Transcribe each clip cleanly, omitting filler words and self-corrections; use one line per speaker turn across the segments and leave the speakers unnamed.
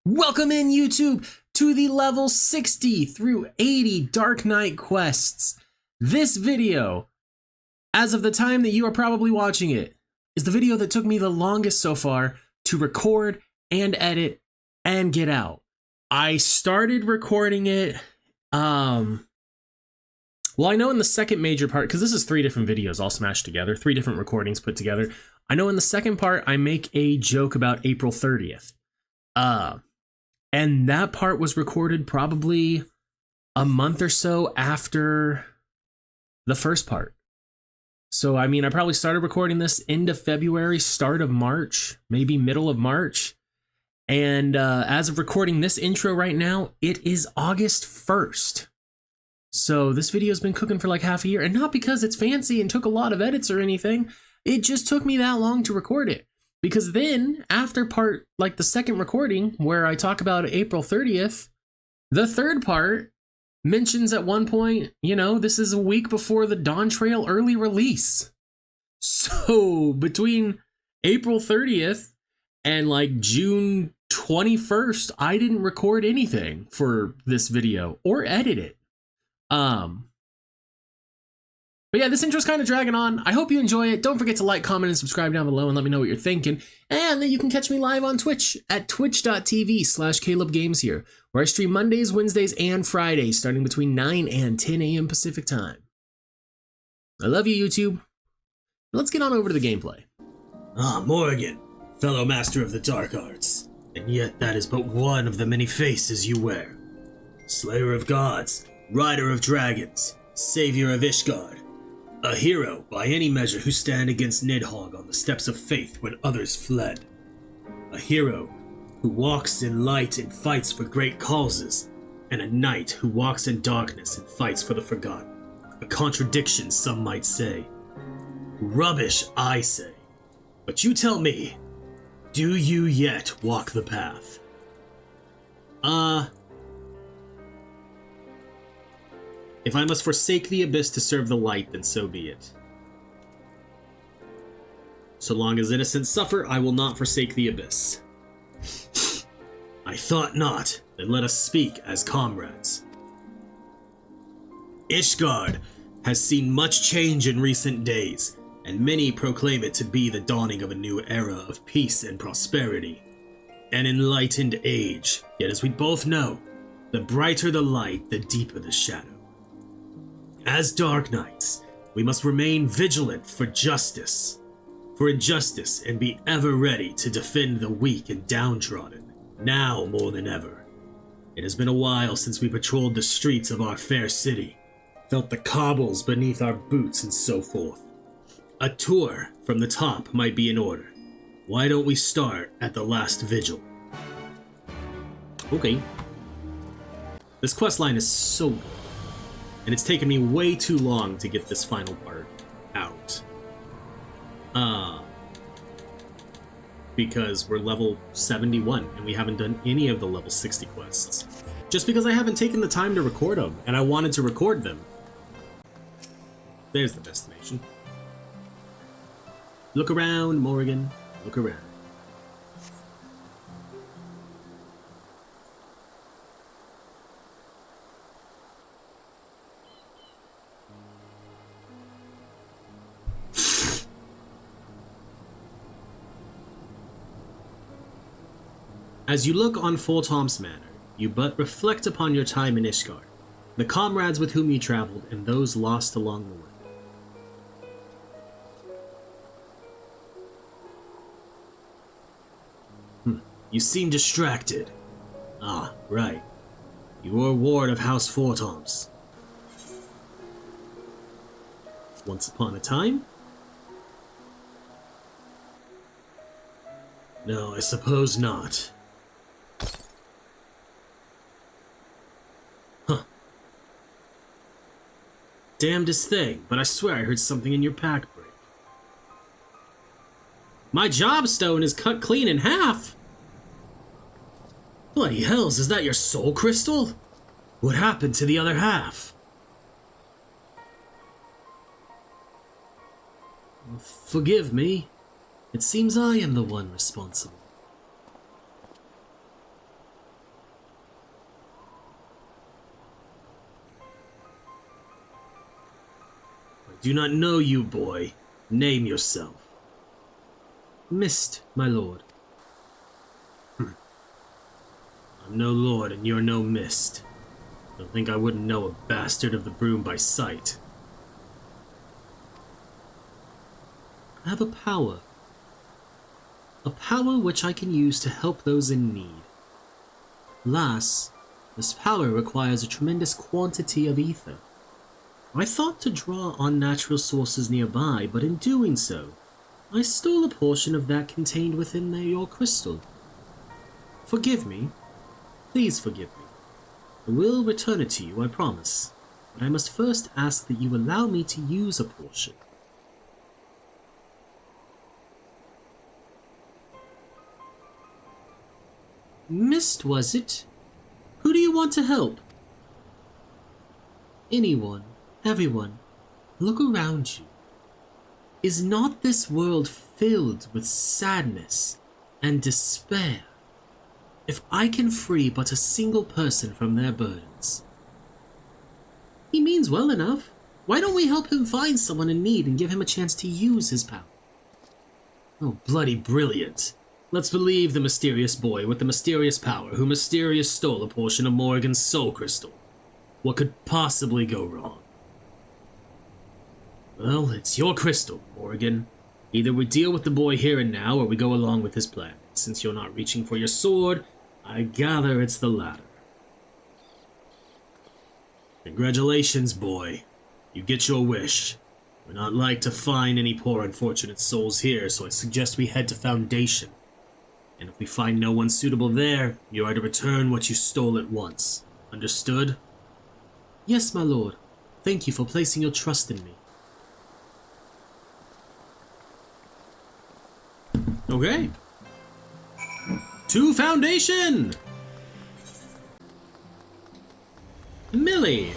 Welcome in, YouTube, to the level 60 through 80 Dark Knight quests. This video, as of the time that you are probably watching it, is the video that took me the longest so far to record and edit and get out. I started recording it, well, I know in the second major part, because this is 3 different videos all smashed together, 3 different recordings put together. I know in the second part, I make a joke about April 30th. And that part was recorded probably a month or so after the first part. So, I mean, I probably started recording this end of February, start of March, maybe middle of March. And as of recording this intro right now, it is August 1st. So this video's been cooking for like half a year, and not because it's fancy and took a lot of edits or anything. It just took me that long to record it. Because then, after part, like the second recording, where I talk about April 30th, the third part mentions at one point, you know, this is a week before the Dawn Trail early release. So, between April 30th and like June 21st, I didn't record anything for this video or edit it. But yeah, this intro's kind of dragging on. I hope you enjoy it. Don't forget to like, comment, and subscribe down below and let me know what you're thinking. And then you can catch me live on Twitch at twitch.tv/CalebGames here, where I stream Mondays, Wednesdays, and Fridays, starting between 9 and 10 a.m. Pacific time. I love you, YouTube. Let's get on over to the gameplay.
Morrighan, fellow master of the dark arts. And yet that is but one of the many faces you wear. Slayer of gods, rider of dragons, savior of Ishgard. A hero, by any measure, who stand against Nidhogg on the steps of faith when others fled. A hero who walks in light and fights for great causes, and a knight who walks in darkness and fights for the forgotten. A contradiction, some might say. Rubbish, I say. But you tell me, do you yet walk the path? If I must forsake the abyss to serve the light, then so be it. So long as innocents suffer, I will not forsake the abyss. I thought not, then let us speak as comrades. Ishgard has seen much change in recent days, and many proclaim it to be the dawning of a new era of peace and prosperity. An enlightened age, yet as we both know, the brighter the light, the deeper the shadow. As Dark Knights, we must remain vigilant for injustice, and be ever ready to defend the weak and downtrodden, now more than ever. It has been a while since we patrolled the streets of our fair city, felt the cobbles beneath our boots and so forth. A tour from the top might be in order. Why don't we start at the last vigil? Okay. This questline is so good. And it's taken me way too long to get this final part out. Because we're level 71 and we haven't done any of the level 60 quests. Just because I haven't taken the time to record them, and I wanted to record them. There's the destination. Look around, Morrighan. Look around. As you look on Fultom's Manor, you but reflect upon your time in Ishgard, the comrades with whom you traveled, and those lost along the way. You seem distracted. Ah, right. You were a ward of House Fultom's. Once upon a time? No, I suppose not. Damnedest thing, but I swear I heard something in your pack break. My job stone is cut clean in half! Bloody hells, is that your soul crystal? What happened to the other half? Forgive me. It seems I am the one responsible. Do not know you, boy. Name yourself.
Mist, my lord.
I'm no lord and you're no mist. Don't think I wouldn't know a bastard of the broom by sight.
I have a power. A power which I can use to help those in need. Alas, this power requires a tremendous quantity of ether. I thought to draw on natural sources nearby, but in doing so, I stole a portion of that contained within your crystal. Forgive me. Please forgive me. I will return it to you, I promise. But I must first ask that you allow me to use a portion. Mist, was it? Who do you want to help? Anyone, everyone, look around you. Is not this world filled with sadness and despair? If I can free but a single person from their burdens. He means well enough. Why don't we help him find someone in need and give him a chance to use his power?
Oh, bloody brilliant. Let's believe the mysterious boy with the mysterious power who mysterious stole a portion of Morrighan's soul crystal. What could possibly go wrong? Well, it's your crystal, Morrighan. Either we deal with the boy here and now, or we go along with his plan. Since you're not reaching for your sword, I gather it's the latter. Congratulations, boy. You get your wish. We're not like to find any poor unfortunate souls here, so I suggest we head to Foundation. And if we find no one suitable there, you are to return what you stole at once. Understood?
Yes, my lord. Thank you for placing your trust in me.
Okay. To Foundation!
Millie!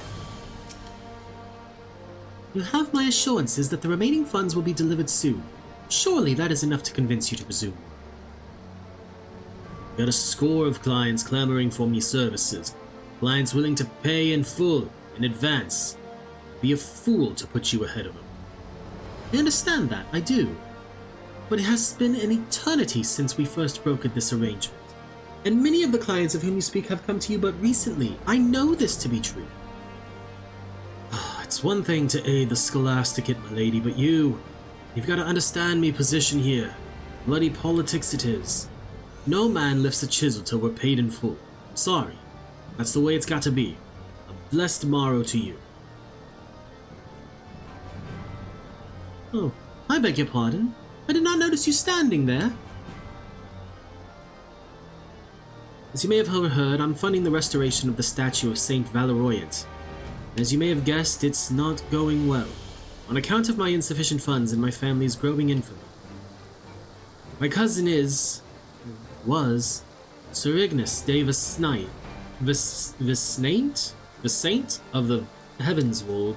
You have my assurances that the remaining funds will be delivered soon. Surely that is enough to convince you to resume.
Got a score of clients clamoring for me services. Clients willing to pay in full, in advance. Be a fool to put you ahead of them.
I understand that, I do. But it has been an eternity since we first brokered this arrangement. And many of the clients of whom you speak have come to you but recently. I know this to be true.
It's one thing to aid the scholasticate, my lady, but you've got to understand me position here. Bloody politics it is. No man lifts a chisel till we're paid in full. I'm sorry. That's the way it's got to be. A blessed morrow to you.
Oh, I beg your pardon. I did not notice you standing there. As you may have overheard, I'm funding the restoration of the statue of Saint Valoroyant. As you may have guessed, it's not going well, on account of my insufficient funds and my family's growing infamy. My cousin was Sir Ignace de Visnaint, the saint of the Heavenswold.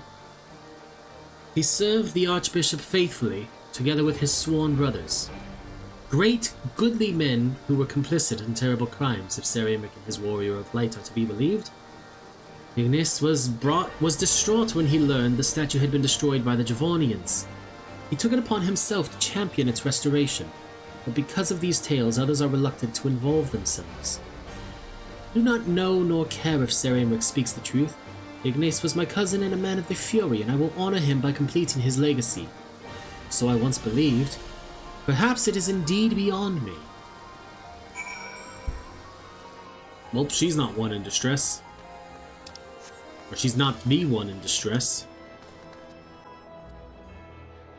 He served the Archbishop faithfully, together with his sworn brothers. Great, goodly men who were complicit in terrible crimes, if Ceramic and his warrior of light are to be believed. Ignace was distraught when he learned the statue had been destroyed by the Javornians. He took it upon himself to champion its restoration, but because of these tales, others are reluctant to involve themselves. I do not know nor care if Ceramic speaks the truth. Ignace was my cousin and a man of the Fury, and I will honor him by completing his legacy. So I once believed. Perhaps it is indeed beyond me.
Well, she's not one in distress. Or she's not the one in distress.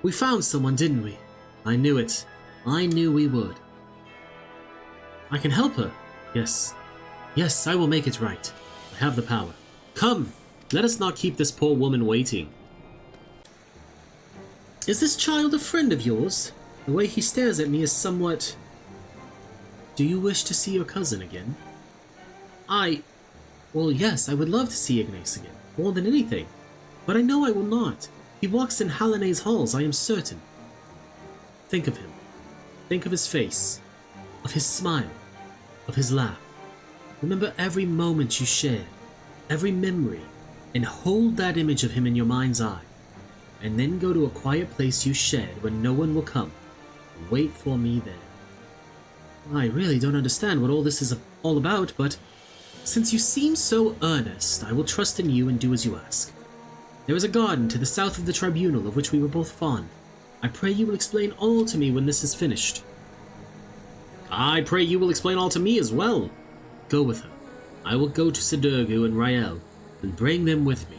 We found someone, didn't we? I knew it. I knew we would. I can help her. Yes. Yes, I will make it right. I have the power. Come, let us not keep this poor woman waiting. Is this child a friend of yours? The way he stares at me is somewhat... Do you wish to see your cousin again? Well, yes, I would love to see Ignace again, more than anything. But I know I will not. He walks in Halanay's halls, I am certain. Think of him. Think of his face, of his smile, of his laugh. Remember every moment you shared, every memory, and hold that image of him in your mind's eye. and then go to a quiet place you shed where no one will come. Wait for me there. I really don't understand what all this is all about, but since you seem so earnest, I will trust in you and do as you ask. There is a garden to the south of the tribunal of which we were both fond. I pray you will explain all to me when this is finished. I pray you will explain all to me as well. Go with her. I will go to Sidurgu and Rael and bring them with me.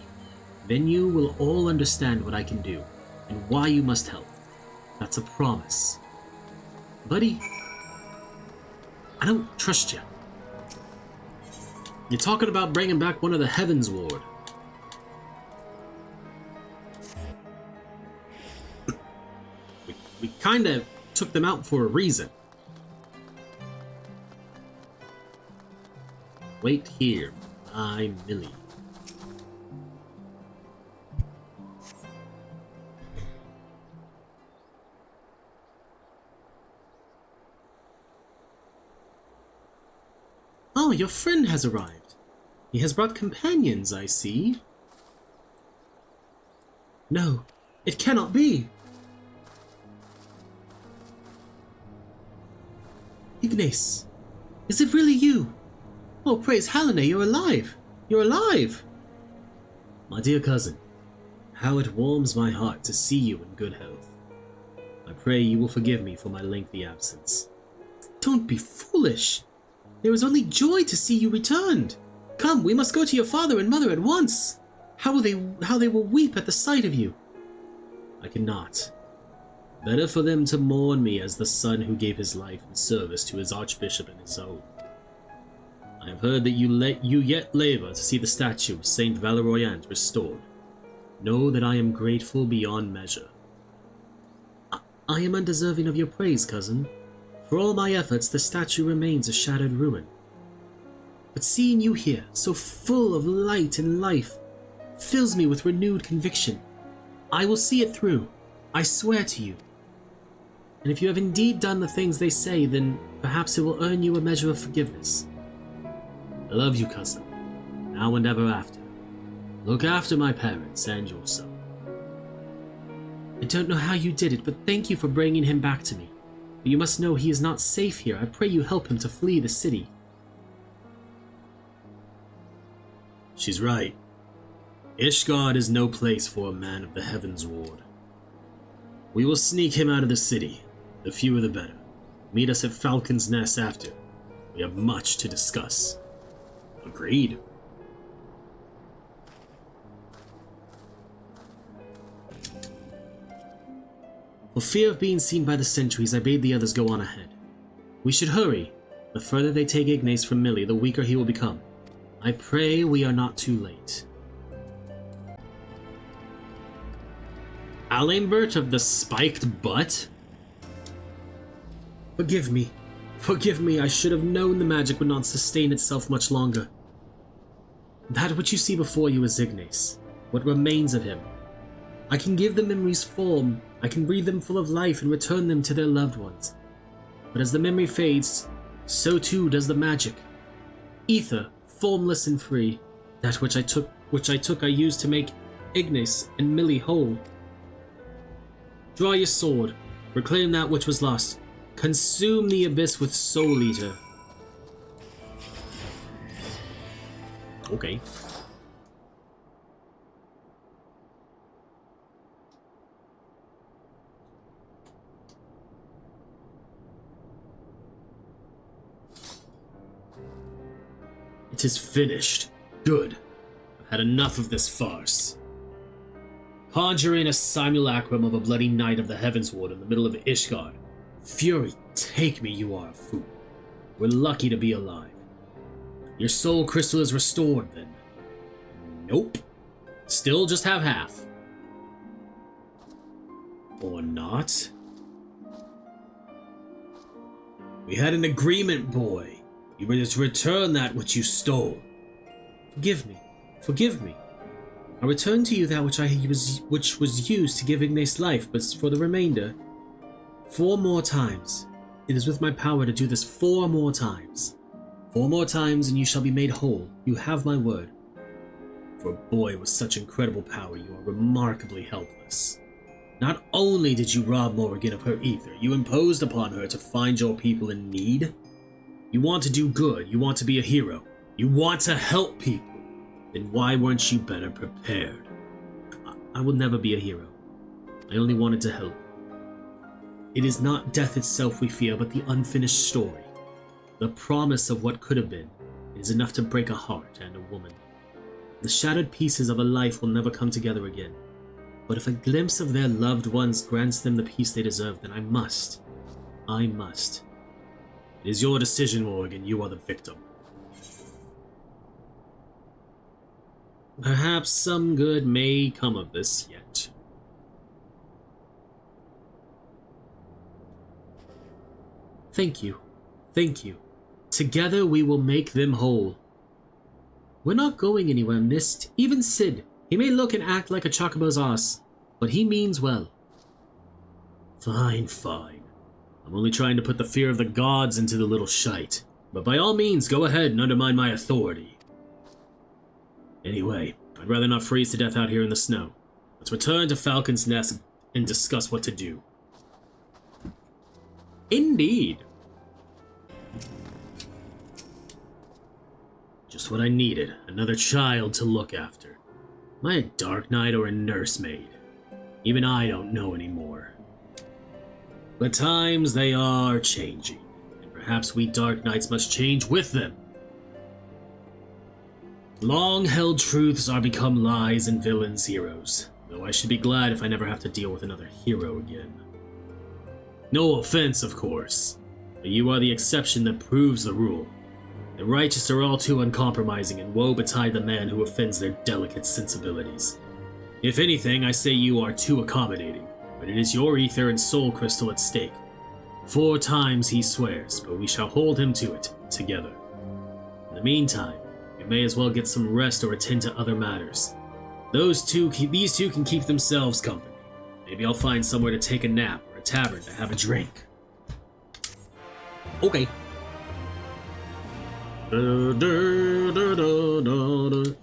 Then you will all understand what I can do and why you must help. That's a promise. Buddy, I don't trust you. You're talking about bringing back one of the Heavens Ward. We kinda took them out for a reason. Wait here. I'm Millie. Oh, your friend has arrived. He has brought companions, I see. No, it cannot be. Ignace, is it really you? Oh, praise Helena, you're alive! You're alive! My dear cousin, how it warms my heart to see you in good health. I pray you will forgive me for my lengthy absence. Don't be foolish! There is only joy to see you returned. Come, we must go to your father and mother at once. How they will weep at the sight of you. I cannot. Better for them to mourn me as the son who gave his life in service to his archbishop and his own. I have heard that you yet labor to see the statue of Saint Valeriant restored. Know that I am grateful beyond measure. I am undeserving of your praise, cousin. For all my efforts, the statue remains a shattered ruin. But seeing you here, so full of light and life, fills me with renewed conviction. I will see it through, I swear to you. And if you have indeed done the things they say, then perhaps it will earn you a measure of forgiveness. I love you, cousin, now and ever after. Look after my parents and yourself. I don't know how you did it, but thank you for bringing him back to me. But you must know he is not safe here. I pray you help him to flee the city. She's right. Ishgard is no place for a man of the Heavens Ward. We will sneak him out of the city. The fewer the better. Meet us at Falcon's Nest after. We have much to discuss. Agreed. For fear of being seen by the sentries, I bade the others go on ahead. We should hurry. The further they take Ignace from Millie, the weaker he will become. I pray we are not too late. Alambert of the Spiked Butt? Forgive me. Forgive me, I should have known the magic would not sustain itself much longer. That which you see before you is Ignace, what remains of him. I can give the memories form, I can breathe them full of life and return them to their loved ones. But as the memory fades, so too does the magic. Ether, formless and free, that which I took I used to make Ignace and Millie whole. Draw your sword, reclaim that which was lost. Consume the abyss with Soul Eater. Okay. It is finished. Good. I've had enough of this farce. Conjuring a simulacrum of a bloody knight of the Heavens Ward in the middle of Ishgard. Fury, take me, you are a fool. We're lucky to be alive. Your soul crystal is restored, then. Nope. Still just have half. Or not. We had an agreement, boy. You were to return that which you stole. Forgive me. Forgive me. I return to you that which was used to give Ignace life, but for the remainder, 4 more times. It is with my power to do this 4 more times. 4 more times and you shall be made whole. You have my word.
For a boy with such incredible power, you are remarkably helpless. Not only did you rob Morrighan of her ether, you imposed upon her to find your people in need. You want to do good, you want to be a hero, you want to help people. Then why weren't you better prepared? I will never be a hero. I only wanted to help. It is not death itself we fear, but the unfinished story. The promise of what could have been is enough to break a heart and a woman. The shattered pieces of a life will never come together again. But if a glimpse of their loved ones grants them the peace they deserve, then I must. It is your decision, Morrighan. You are the victim. Perhaps some good may come of this yet.
Thank you. Together we will make them whole. We're not going anywhere, Mist. Even Sid. He may look and act like a chocobo's ass, but he means well.
Fine. I'm only trying to put the fear of the gods into the little shite. But by all means, go ahead and undermine my authority. Anyway, I'd rather not freeze to death out here in the snow. Let's return to Falcon's Nest and discuss what to do.
Indeed.
Just what I needed, another child to look after. Am I a Dark Knight or a nursemaid? Even I don't know anymore. But times, they are changing, and perhaps we Dark Knights must change with them. Long-held truths are become lies and villains heroes, though I should be glad if I never have to deal with another hero again. No offense, of course, but you are the exception that proves the rule. The righteous are all too uncompromising, and woe betide the man who offends their delicate sensibilities. If anything, I say you are too accommodating, but it is your ether and soul crystal at stake. 4 times he swears, but we shall hold him to it, together. In the meantime, we may as well get some rest or attend to other matters. These two can keep themselves company. Maybe I'll find somewhere to take a nap or a tavern to have a drink.
Okay.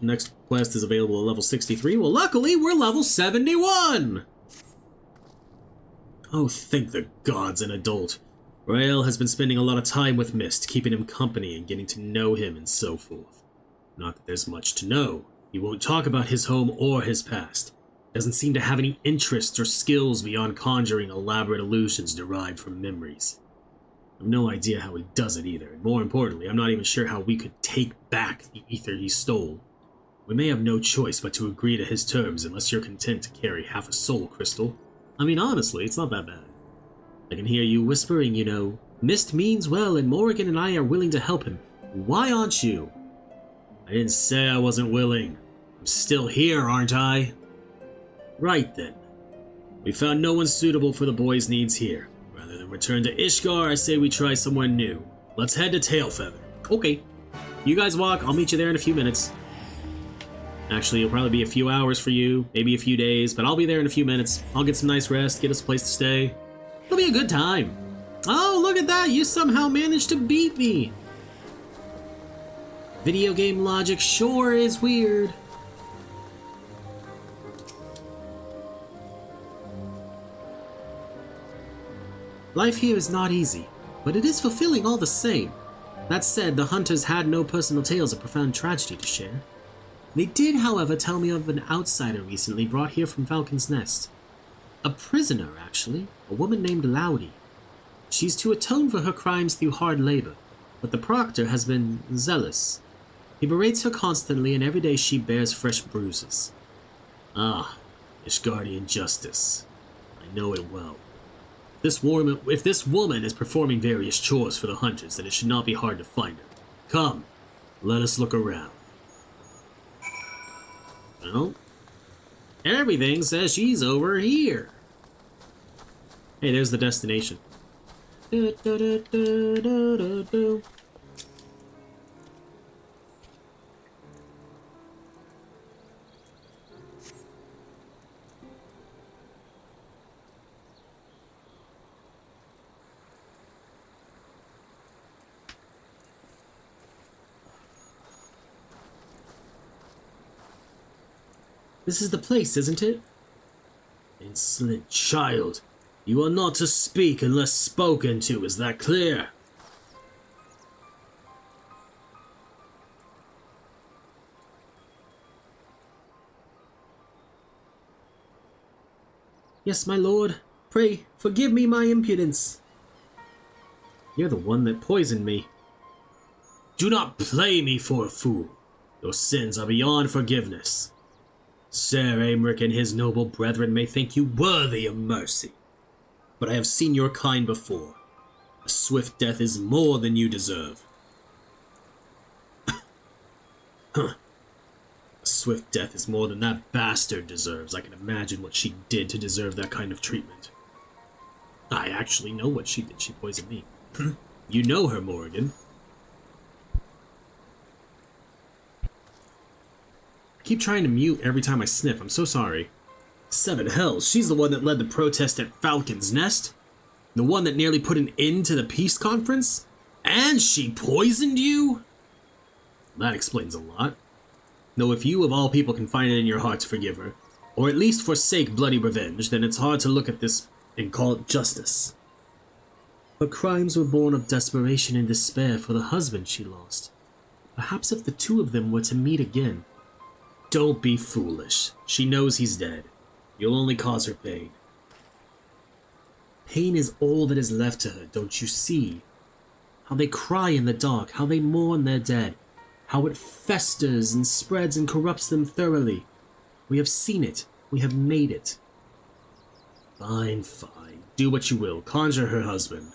Next quest is available at level 63. Well, luckily, we're level 71! Oh, thank the gods, an adult. Rael has been spending a lot of time with Mist, keeping him company and getting to know him and so forth. Not that there's much to know. He won't talk about his home or his past. Doesn't seem to have any interests or skills beyond conjuring elaborate illusions derived from memories. I have no idea how he does it either, and more importantly, I'm not even sure how we could take back the ether he stole. We may have no choice but to agree to his terms unless you're content to carry half a soul crystal. I mean, honestly, it's not that bad. I can hear you whispering, you know, Mist means well and Morrighan and I are willing to help him. Why aren't you? I didn't say I wasn't willing. I'm still here, aren't I? Right then. We found no one suitable for the boy's needs here. Rather than return to Ishgar, I say we try somewhere new. Let's head to Tailfeather.
Okay. You guys walk, I'll meet you there in a few minutes. Actually, it'll probably be a few hours for you, maybe a few days, but I'll be there in a few minutes. I'll get some nice rest, get us a place to stay. It'll be a good time. Oh, look at that! You somehow managed to beat me! Video game logic sure is weird. Life here is not easy, but it is fulfilling all the same. That said, the hunters had no personal tales of profound tragedy to share. They did, however, tell me of an outsider recently brought here from Falcon's Nest. A prisoner, actually, a woman named Laudy. She's to atone for her crimes through hard labor, but the proctor has been zealous. He berates her constantly, and every day she bears fresh bruises. Ah, Ishgardian justice. I know it well. If this woman is performing various chores for the hunters, then it should not be hard to find her. Come, let us look around. Well, everything says she's over here. Hey, there's the destination. This is the place, isn't it?
Insolent child. You are not to speak unless spoken to, is that clear?
Yes, my lord. Pray, forgive me my impudence. You're the one that poisoned me.
Do not play me for a fool. Your sins are beyond forgiveness. Sir Aymeric and his noble brethren may think you worthy of mercy, but I have seen your kind before. A swift death is more than you deserve. Huh. A swift death is more than that bastard deserves. I can imagine what she did to deserve that kind of treatment.
I actually know what she did. She poisoned me.
You know her, Morrighan.
I keep trying to mute every time I sniff. I'm so sorry.
Seven hells, she's the one that led the protest at Falcon's Nest? The one that nearly put an end to the peace conference? And she poisoned you? That explains a lot. Though if you of all people can find it in your heart to forgive her, or at least forsake bloody revenge, then it's hard to look at this and call it justice.
Her crimes were born of desperation and despair for the husband she lost. Perhaps if the two of them were to meet again.
Don't be foolish. She knows he's dead. You'll only cause her pain.
Pain is all that is left to her, don't you see? How they cry in the dark, how they mourn their dead, how it festers and spreads and corrupts them thoroughly. We have seen it. We have made it.
Fine, fine. Do what you will. Conjure her husband.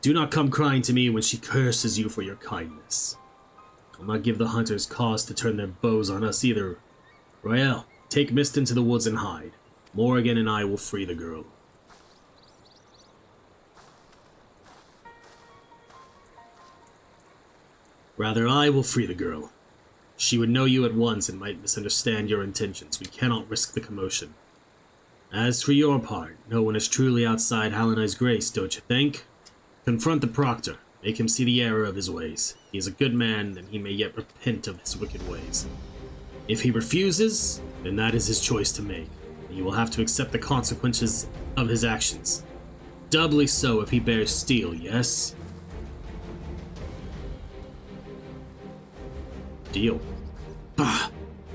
Do not come crying to me when she curses you for your kindness. I'll not give the hunters cause to turn their bows on us either. Rael, take Mist into the woods and hide. Morrighan and I will free the girl. Rather, I will free the girl. She would know you at once and might misunderstand your intentions. We cannot risk the commotion. As for your part, no one is truly outside Hallinai's grace, don't you think? Confront the proctor. Make him see the error of his ways. He is a good man, and he may yet repent of his wicked ways. If he refuses, then that is his choice to make. He will have to accept the consequences of his actions. Doubly so if he bears steel, yes? Deal. Bah!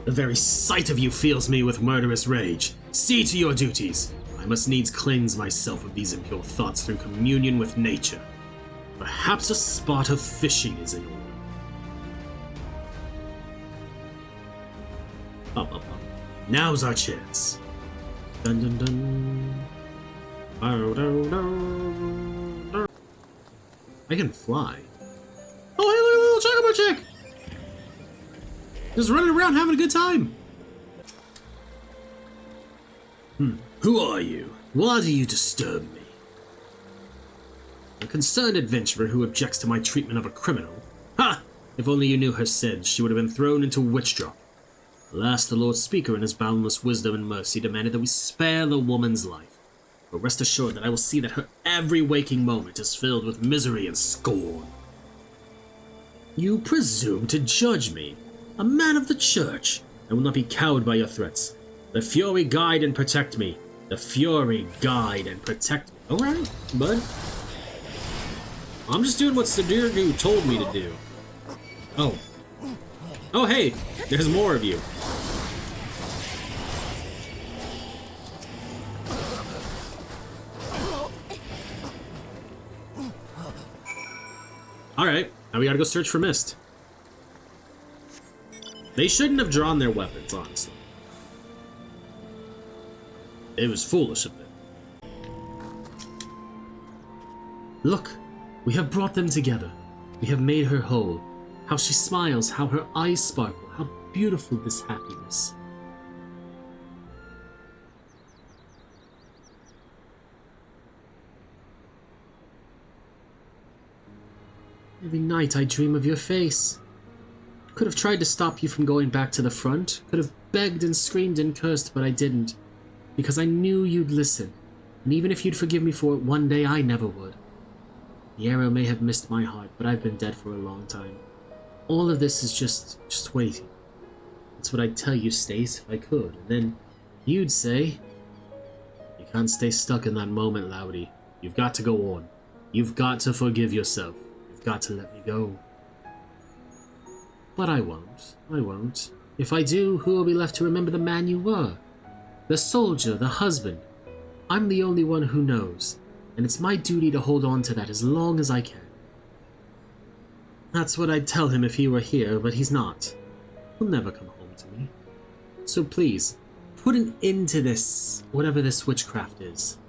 The very sight of you fills me with murderous rage. See to your duties. I must needs cleanse myself of these impure thoughts through communion with nature. Perhaps a spot of fishing is in order. Up. Now's our chance. Dun dun dun. I can fly. Oh, hey, look at the little chocobo chick! Just running around having a good time. Who are you? Why do you disturb me? A concerned adventurer who objects to my treatment of a criminal. Ha! If only you knew her sins, she would have been thrown into witch drop. Alas, the Lord Speaker in his boundless wisdom and mercy demanded that we spare the woman's life. But rest assured that I will see that her every waking moment is filled with misery and scorn. You presume to judge me, a man of the church. I will not be cowed by your threats. The Fury guide and protect me. The Fury guide and protect me. Alright, bud. I'm just doing what Sadirgu told me to do. Oh. Oh, hey! There's more of you. Alright, now we gotta go search for Mist. They shouldn't have drawn their weapons, honestly. It was foolish of them. Look, we have brought them together. We have made her whole. How she smiles, how her eyes sparkle, how beautiful this happiness. Every night I dream of your face. Could have tried to stop you from going back to the front. Could have begged and screamed and cursed, but I didn't. Because I knew you'd listen. And even if you'd forgive me for it one day, I never would. The arrow may have missed my heart, but I've been dead for a long time. All of this is just waiting.
That's what I'd tell you, Stace, if I could. And then you'd say, you can't stay stuck in that moment, Loudy. You've got to go on. You've got to forgive yourself. You've got to let me go. But I won't. I won't. If I do, who will be left to remember the man you were? The soldier, the husband. I'm the only one who knows, and it's my duty to hold on to that as long as I can. That's what I'd tell him if he were here, but he's not. He'll never come home to me. So please, put an end to this, whatever this witchcraft is.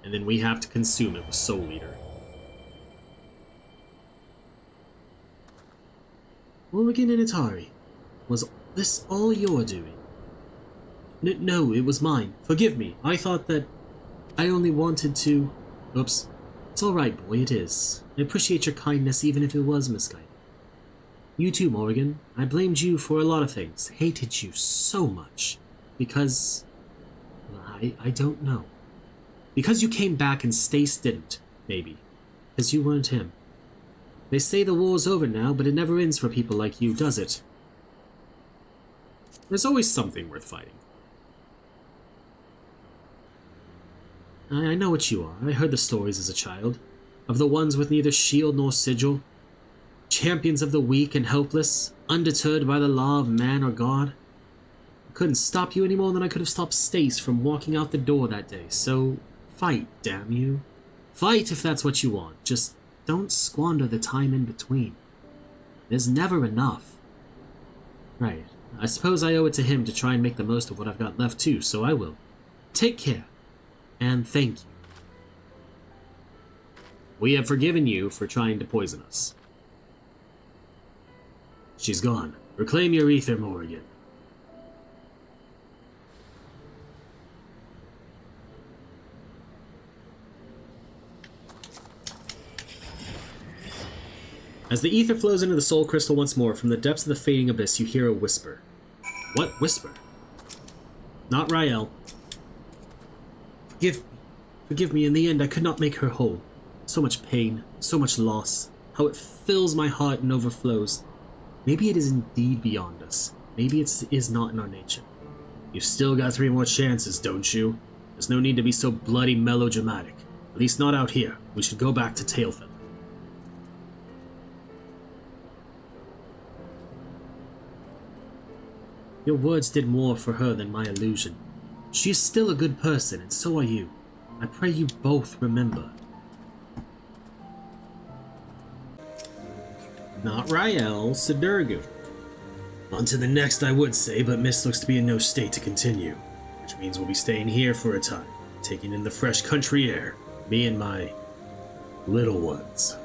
And then we have to consume it with Soul Eater. Morrighan and Initari, was this all your doing? No, it was mine. Forgive me. I thought that I only wanted to... Oops. It's alright, boy, it is. I appreciate your kindness even if it was misguided. You too, Morrighan. I blamed you for a lot of things. Hated you so much. Because... I don't know. Because you came back and Stace didn't, maybe. Because you weren't him. They say the war's over now, but it never ends for people like you, does it? There's always something worth fighting. I know what you are. I heard the stories as a child. Of the ones with neither shield nor sigil. Champions of the weak and helpless, undeterred by the law of man or God. I couldn't stop you any more than I could have stopped Stace from walking out the door that day, so... Fight, damn you. Fight if that's what you want. Just don't squander the time in between. There's never enough. Right. I suppose I owe it to him to try and make the most of what I've got left too, so I will. Take care. And thank you. We have forgiven you for trying to poison us. She's gone. Reclaim your ether, Morrighan. As the ether flows into the soul crystal once more, from the depths of the fading abyss, you hear a whisper. What whisper? Not Rael. Forgive me, in the end I could not make her whole. So much pain, so much loss, how it fills my heart and overflows. Maybe it is indeed beyond us. Maybe it is not in our nature. You've still got 3 more chances, don't you? There's no need to be so bloody melodramatic. At least not out here. We should go back to Tailfeather. Your words did more for her than my illusion. She is still a good person, and so are you. I pray you both remember. Not Rael, Sidurgu. On to the next, I would say, but Mist looks to be in no state to continue. Which means we'll be staying here for a time, taking in the fresh country air, me and my little ones.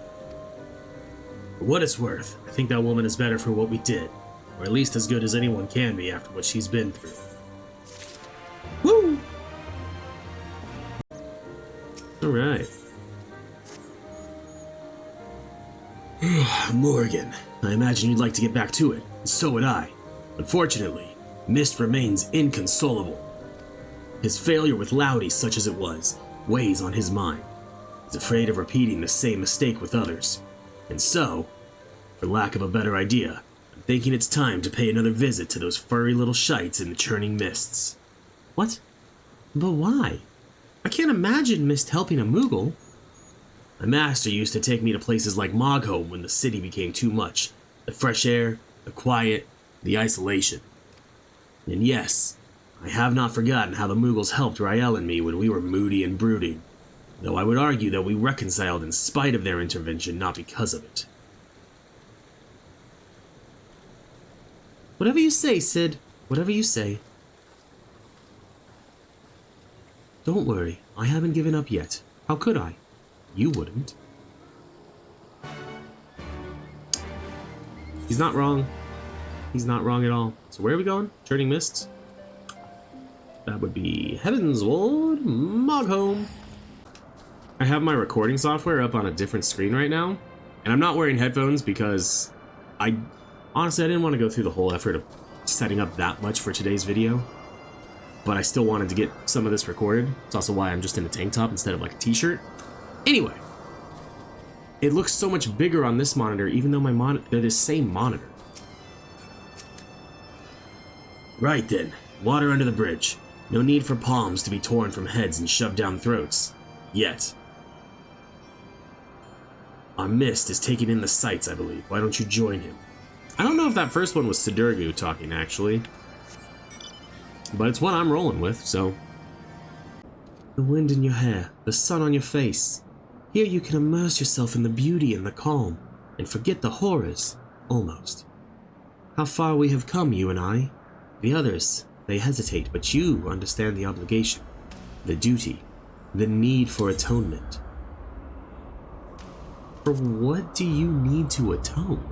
For what it's worth, I think that woman is better for what we did. Or at least as good as anyone can be after what she's been through. Woo! Alright. Morrighan, I imagine you'd like to get back to it, and so would I. Unfortunately, Mist remains inconsolable. His failure with Loudy, such as it was, weighs on his mind. He's afraid of repeating the same mistake with others. And so, for lack of a better idea, thinking it's time to pay another visit to those furry little shites in the churning mists. What? But why? I can't imagine Mist helping a Moogle. My master used to take me to places like Morrighan when the city became too much. The fresh air, the quiet, the isolation. And yes, I have not forgotten how the Moogles helped Rael and me when we were moody and brooding. Though I would argue that we reconciled in spite of their intervention, not because of it. Whatever you say, Sid. Whatever you say. Don't worry, I haven't given up yet. How could I? You wouldn't. He's not wrong. He's not wrong at all. So where are we going? Churning Mists? That would be Heavensward, Morrighan. I have my recording software up on a different screen right now, and I'm not wearing headphones because I Honestly, I didn't want to go through the whole effort of setting up that much for today's video, but I still wanted to get some of this recorded. It's also why I'm just in a tank top instead of like a t-shirt. Anyway, it looks so much bigger on this monitor, even though they're the same monitor.
Right then, water under the bridge. No need for palms to be torn from heads and shoved down throats. Yet. Our mist is taking in the sights, I believe. Why don't you join him?
I don't know if that first one was Sidurgu talking, actually. But it's what I'm rolling with, so...
The wind in your hair, the sun on your face. Here you can immerse yourself in the beauty and the calm, and forget the horrors, almost. How far we have come, you and I. The others, they hesitate, but you understand the obligation, the duty, the need for atonement.
For what do you need to atone?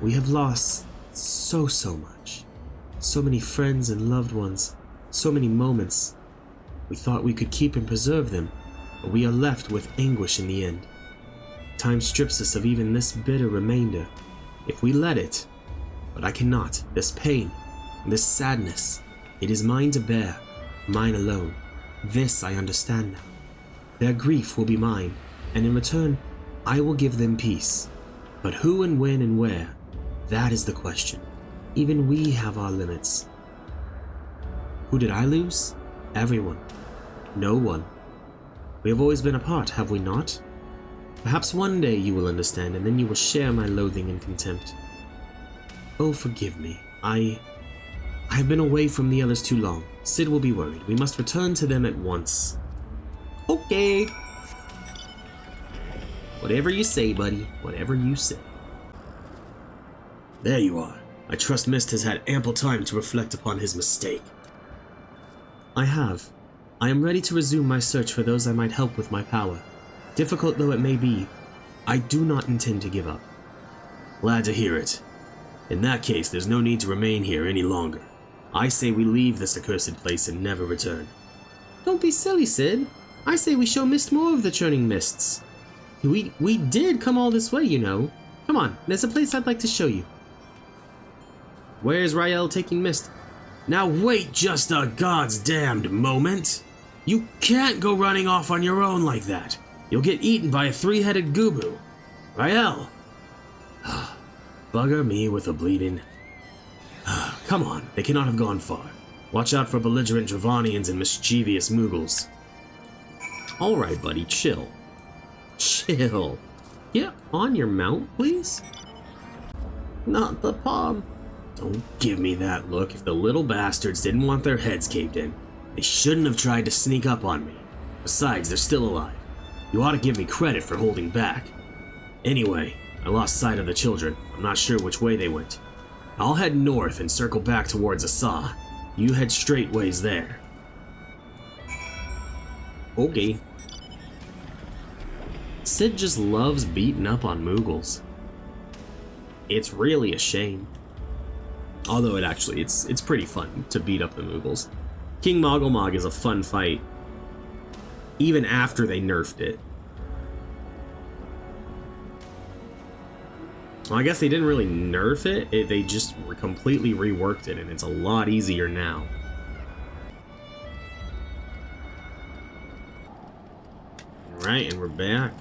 We have lost so much. So many friends and loved ones, so many moments. We thought we could keep and preserve them, but we are left with anguish in the end. Time strips us of even this bitter remainder, if we let it. But I cannot. This pain, this sadness, it is mine to bear, mine alone. This I understand now. Their grief will be mine, and in return, I will give them peace. But who and when and where? That is the question. Even we have our limits. Who did I lose? Everyone. No one. We have always been apart, have we not? Perhaps one day you will understand, and then you will share my loathing and contempt. Oh, forgive me. I have been away from the others too long. Sid will be worried. We must return to them at once.
Okay. Whatever you say, buddy. Whatever you say.
There you are. I trust Mist has had ample time to reflect upon his mistake.
I have. I am ready to resume my search for those I might help with my power. Difficult though it may be, I do not intend to give up.
Glad to hear it. In that case, there's no need to remain here any longer. I say we leave this accursed place and never return.
Don't be silly, Sid. I say we show Mist more of the churning mists. We did come all this way, you know. Come on, there's a place I'd like to show you. Where's Rael taking Mist?
Now wait just a god's damned moment. You can't go running off on your own like that. You'll get eaten by a three-headed goobu. Rael. Bugger me with a bleeding. Come on, they cannot have gone far. Watch out for belligerent Dravanians and mischievous Mughals.
Alright, buddy, chill. Chill. Get on your mount, please? Not the palm.
Don't give me that look. If the little bastards didn't want their heads caved in, they shouldn't have tried to sneak up on me. Besides, they're still alive. You ought to give me credit for holding back. Anyway, I lost sight of the children. I'm not sure which way they went. I'll head north and circle back towards Asa. You head straightways there.
Okay. Sid just loves beating up on Mughals. It's really a shame. Although it's pretty fun to beat up the Mughals. King Mogglmog is a fun fight, even after they nerfed it. Well, I guess they didn't really nerf it, they just completely reworked it, and it's a lot easier now. Alright, and we're back.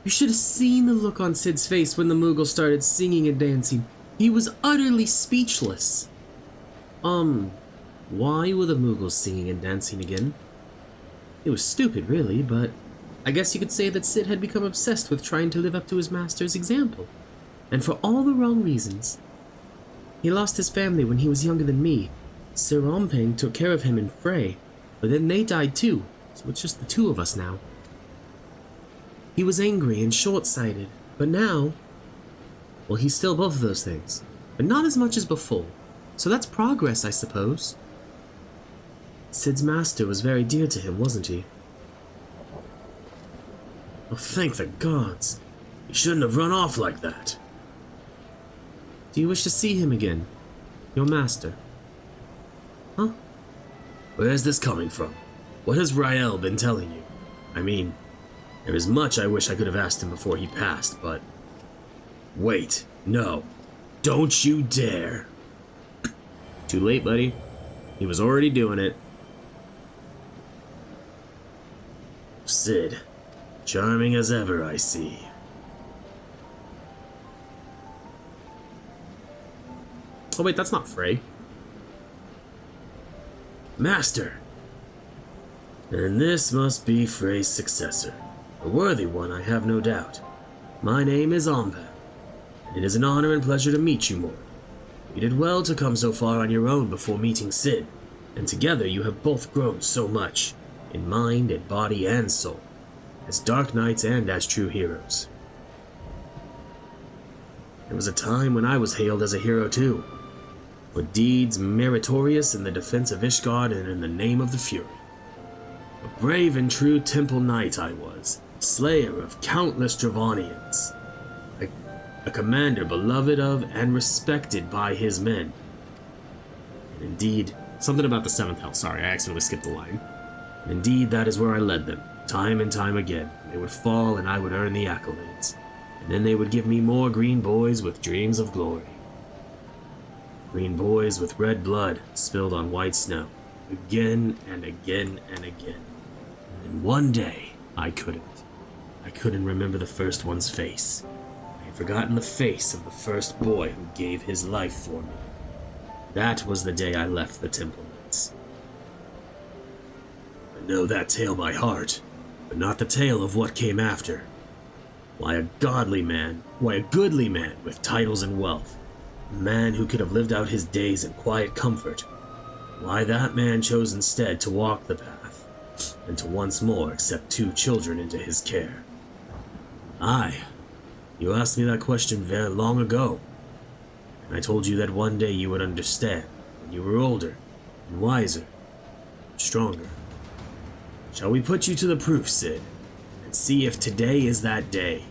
You should have seen the look on Sid's face when the Moogle started singing and dancing. He was utterly speechless. Why were the Moogles singing and dancing again? It was stupid, really, but I guess you could say that Sid had become obsessed with trying to live up to his master's example, and for all the wrong reasons. He lost his family when he was younger than me. Sir Ompeng took care of him and Frey, but then they died too, so it's just the two of us now. He was angry and short-sighted, but now... Well, he's still both of those things, but not as much as before, so that's progress, I suppose. Sid's master was very dear to him, wasn't he?
Oh, thank the gods. He shouldn't have run off like that.
Do you wish to see him again? Your master? Huh?
Where's this coming from? What has Rael been telling you? I mean, there is much I wish I could have asked him before he passed, but... Wait, no. Don't you dare.
Too late, buddy. He was already doing it.
Sid, charming as ever, I see.
Oh wait, that's not Frey.
Master! And this must be Frey's successor. A worthy one, I have no doubt. My name is Omban, and it is an honor and pleasure to meet you, Morrighan. You did well to come so far on your own before meeting Sid, and together you have both grown so much, in mind and body and soul, as Dark Knights and as true heroes. There was a time when I was hailed as a hero too, for deeds meritorious in the defense of Ishgard and in the name of the Fury. A brave and true temple knight I was, slayer of countless Dravanians, a commander beloved of and respected by his men. And indeed,
something about the seventh health. Sorry, I accidentally skipped the line.
Indeed, that is where I led them, time and time again. They would fall and I would earn the accolades, and then they would give me more green boys with dreams of glory. Green boys with red blood spilled on white snow, again and again and again. And one day, I couldn't remember the first one's face. I had forgotten the face of the first boy who gave his life for me. That was the day I left the Temple Knights. I know that tale by heart, but not the tale of what came after. Why a goodly man with titles and wealth, a man who could have lived out his days in quiet comfort, why that man chose instead to walk the path, and to once more accept 2 children into his care. You asked me that question very long ago, and I told you that one day you would understand, when you were older, and wiser, and stronger. Shall we put you to the proof, Sid, and see if today is that day?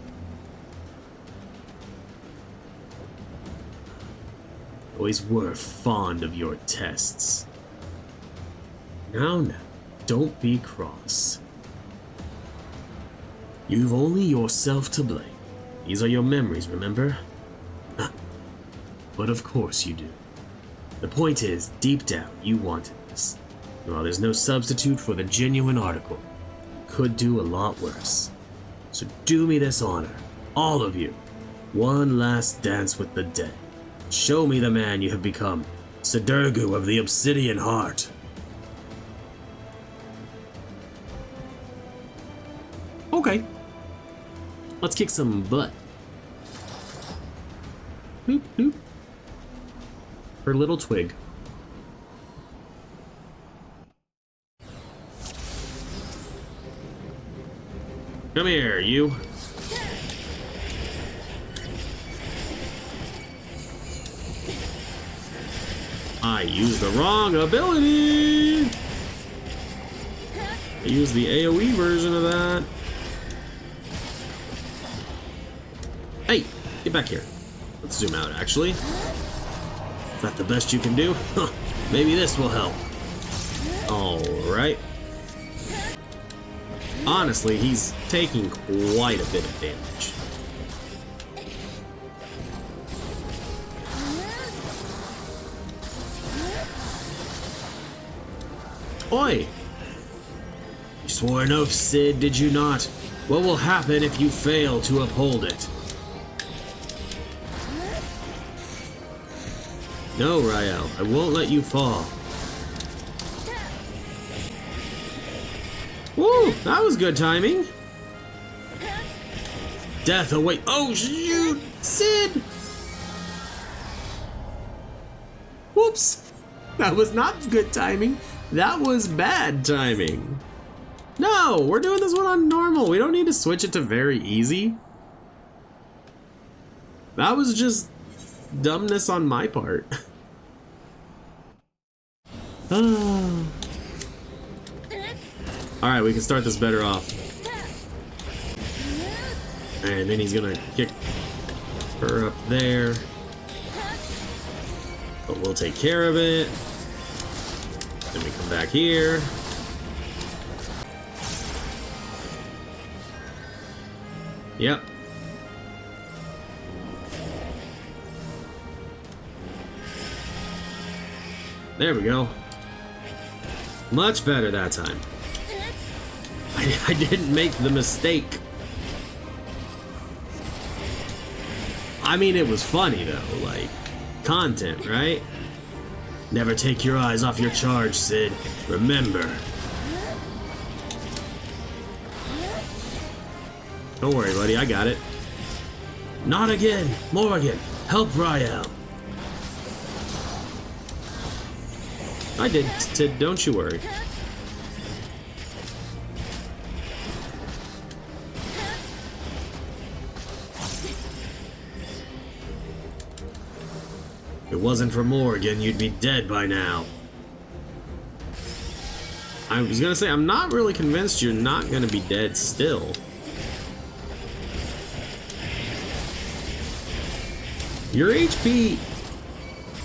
Boys were fond of your tests. Now, don't be cross. You've only yourself to blame. These are your memories, remember? But of course you do. The point is, deep down, you wanted this. While there's no substitute for the genuine article, you could do a lot worse. So do me this honor, all of you. One last dance with the dead. Show me the man you have become, Sidurgu of the Obsidian Heart.
Okay. Let's kick some butt. Boop, boop. Her little twig. Come here, you. I used the wrong ability! I used the AoE version of that. Hey, get back here. Let's zoom out, actually. Is that the best you can do? Huh, maybe this will help. Alright. Honestly, he's taking quite a bit of damage. Oi! You swore an oath, Sid, did you not? What will happen if you fail to uphold it? No, Rael, I won't let you fall. Woo, that was good timing. Death await. Oh, shoot, Sid! Whoops, that was not good timing. That was bad timing. No, we're doing this one on normal. We don't need to switch it to very easy. That was just dumbness on my part. Alright, we can start this better off. And then he's gonna kick her up there. But we'll take care of it. Then we come back here.
Yep. There we go. Much better that time. I didn't make the mistake. I mean, it was funny though, like, content, right? Never take your eyes off your charge, Sid. Remember. Don't worry, buddy, I got it. Not again! Morrighan, help Rael! I did, Sid, don't you worry. If it wasn't for Morrighan, you'd be dead by now. I was gonna say, I'm not really convinced you're not gonna be dead still. Your HP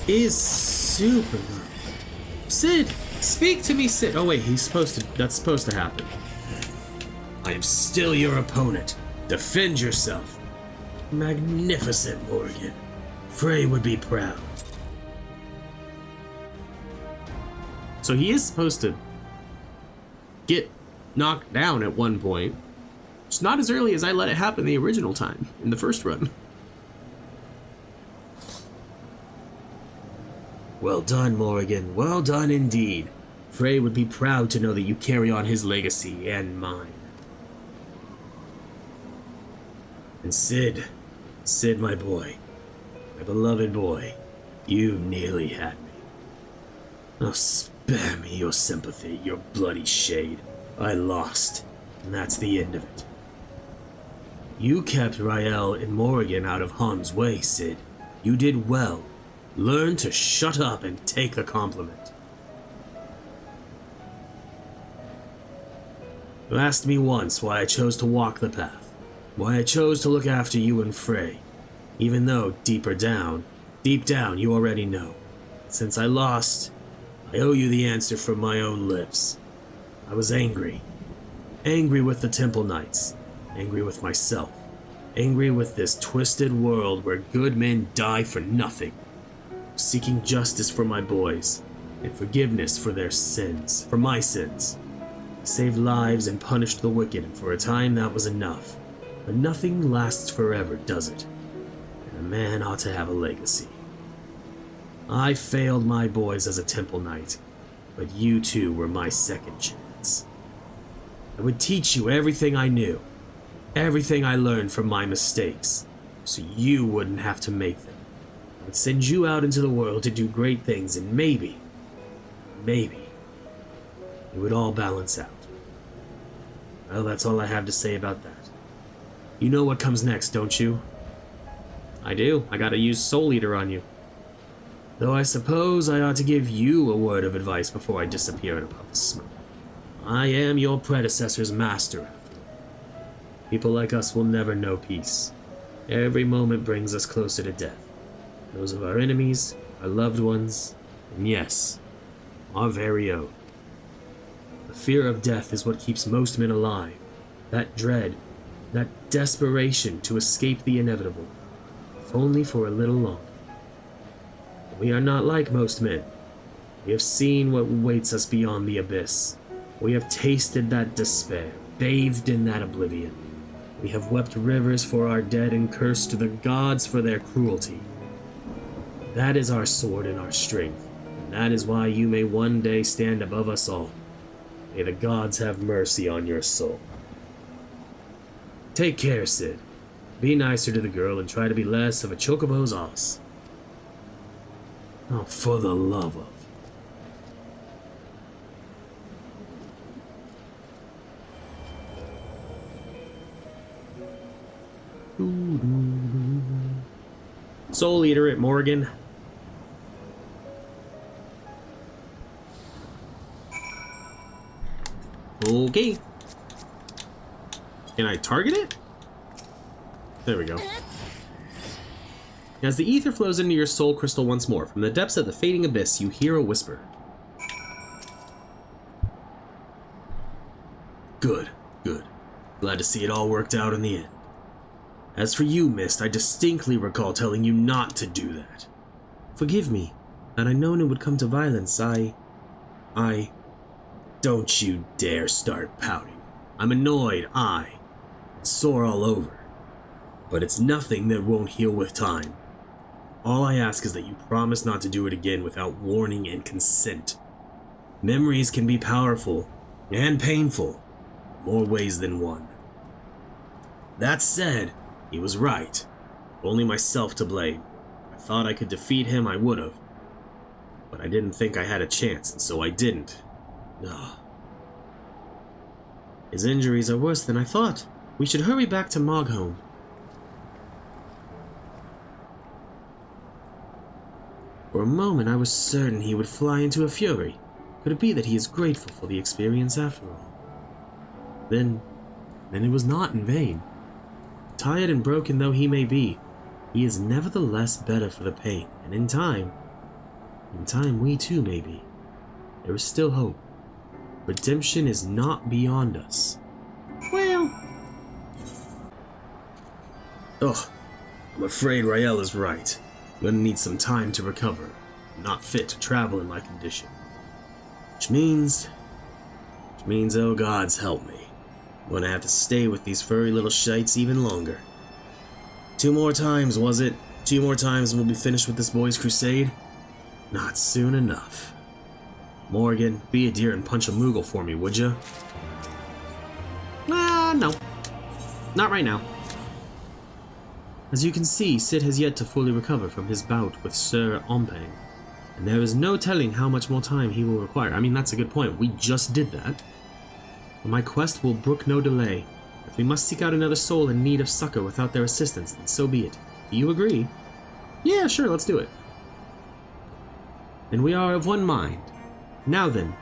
is super low. Sid, speak to me, Sid. Oh wait, that's supposed to happen. I am still your opponent. Defend yourself. Magnificent, Morrighan. Frey would be proud. So he is supposed to get knocked down at one point. It's not as early as I let it happen the original time, in the first run. Well done, Morrighan. Well done indeed. Frey would be proud to know that you carry on his legacy and mine. And Sid, my boy, my beloved boy, you nearly had me. Oh, spare me your sympathy, your bloody shade. I lost, and that's the end of it. You kept Rael and Morrighan out of harm's way, Sid. You did well. Learn to shut up and take the compliment. You asked me once why I chose to walk the path, why I chose to look after you and Frey, even though deep down, you already know. Since I lost, I owe you the answer from my own lips. I was angry. Angry with the Temple Knights, angry with myself, angry with this twisted world where good men die for nothing. Seeking justice for my boys, and forgiveness for their sins, for my sins. I saved lives and punished the wicked, and for a time that was enough. But nothing lasts forever, does it? And a man ought to have a legacy. I failed my boys as a Temple Knight, but you two were my second chance. I would teach you everything I knew, everything I learned from my mistakes, so you wouldn't have to make them. I would send you out into the world to do great things, and maybe, it would all balance out. Well, that's all I have to say about that. You know what comes next, don't you? I do. I gotta use Soul Eater on you. Though I suppose I ought to give you a word of advice before I disappear in a puff of smoke. I am your predecessor's master, after all. People like us will never know peace. Every moment brings us closer to death. Those of our enemies, our loved ones, and yes, our very own. The fear of death is what keeps most men alive. That dread, that desperation to escape the inevitable, if only for a little longer. We are not like most men. We have seen what waits us beyond the abyss. We have tasted that despair, bathed in that oblivion. We have wept rivers for our dead and cursed the gods for their cruelty. That is our sword and our strength, and that is why you may one day stand above us all. May the gods have mercy on your soul. Take care, Sid. Be nicer to the girl and try to be less of a chocobo's ass. Oh, for the love of... Soul Eater at Morrighan. Okay. Can I target it? There we go. As the ether flows into your soul crystal once more, from the depths of the fading abyss, you hear a whisper. Good, good. Glad to see it all worked out in the end. As for you, Mist, I distinctly recall telling you not to do that.
Forgive me. Had I known it would come to violence, I...
Don't you dare start pouting. I'm annoyed, sore all over. But it's nothing that won't heal with time. All I ask is that you promise not to do it again without warning and consent. Memories can be powerful and painful, more ways than one. That said, he was right. Only myself to blame. If I thought I could defeat him, I would've. But I didn't think I had a chance, and so I didn't. Ugh.
His injuries are worse than I thought. We should hurry back to Morrighan. For a moment I was certain he would fly into a fury. Could it be that he is grateful for the experience after all? Then it was not in vain. Tired and broken though he may be, he is nevertheless better for the pain, and in time we too may be. There is still hope. Redemption is not beyond us.
Well... Ugh, I'm afraid Rael is right. I'm gonna need some time to recover. I'm not fit to travel in my condition. Which means, oh gods help me. I'm gonna have to stay with these furry little shites even longer. 2 more times, was it? 2 more times and we'll be finished with this boys' crusade? Not soon enough. Morrighan, be a dear and punch a Moogle for me, would ya?
No. Not right now. As you can see, Sid has yet to fully recover from his bout with Sir Ompang, and there is no telling how much more time he will require. I mean, that's a good point. We just did that. But my quest will brook no delay. If we must seek out another soul in need of succor without their assistance, then so be it. Do you agree?
Yeah, sure, let's do it.
Then we are of one mind. Now then,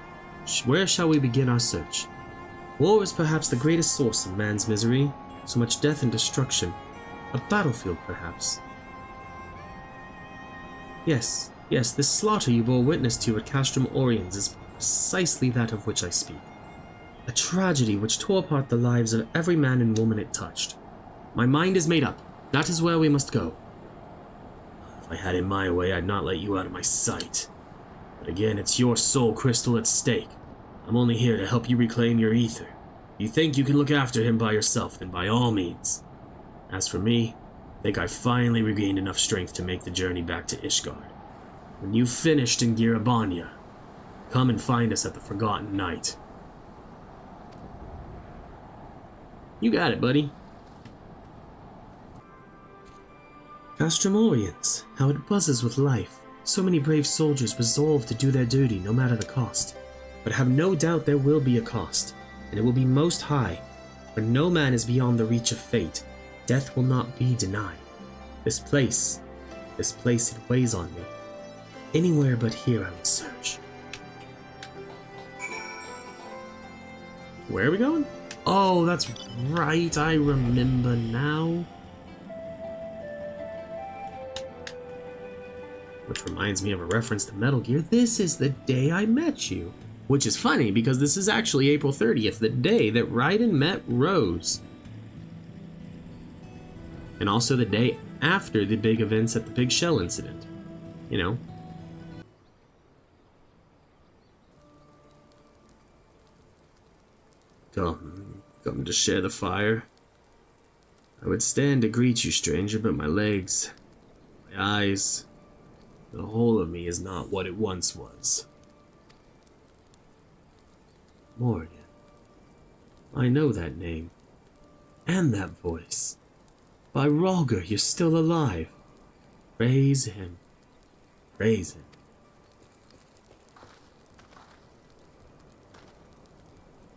where shall we begin our search? War is perhaps the greatest source of man's misery, so much death and destruction. A battlefield, perhaps. Yes, this slaughter you bore witness to at Castrum Oriens is precisely that of which I speak. A tragedy which tore apart the lives of every man and woman it touched. My mind is made up. That is where we must go.
If I had it my way, I'd not let you out of my sight. But again, it's your soul crystal at stake. I'm only here to help you reclaim your ether. If you think you can look after him by yourself, then by all means. As for me, I think I've finally regained enough strength to make the journey back to Ishgard. When you've finished in Girabanya, come and find us at the Forgotten Night.
You got it, buddy. Castrum Oriens, how it buzzes with life. So many brave soldiers resolve to do their duty no matter the cost. But have no doubt there will be a cost, and it will be most high, for no man is beyond the reach of fate. Death will not be denied. This place, it weighs on me. Anywhere but here I would search.
Where are we going? Oh, that's right, I remember now. Which reminds me of a reference to Metal Gear. This is the day I met you. Which is funny, because this is actually April 30th, the day that Raiden met Rose. And also the day after the big events at the Big Shell incident. You know?
Come to share the fire. I would stand to greet you, stranger, but my legs, my eyes, the whole of me is not what it once was.
Morrighan. I know that name. And that voice. By Rhalgr, you're still alive. Praise him. Praise him.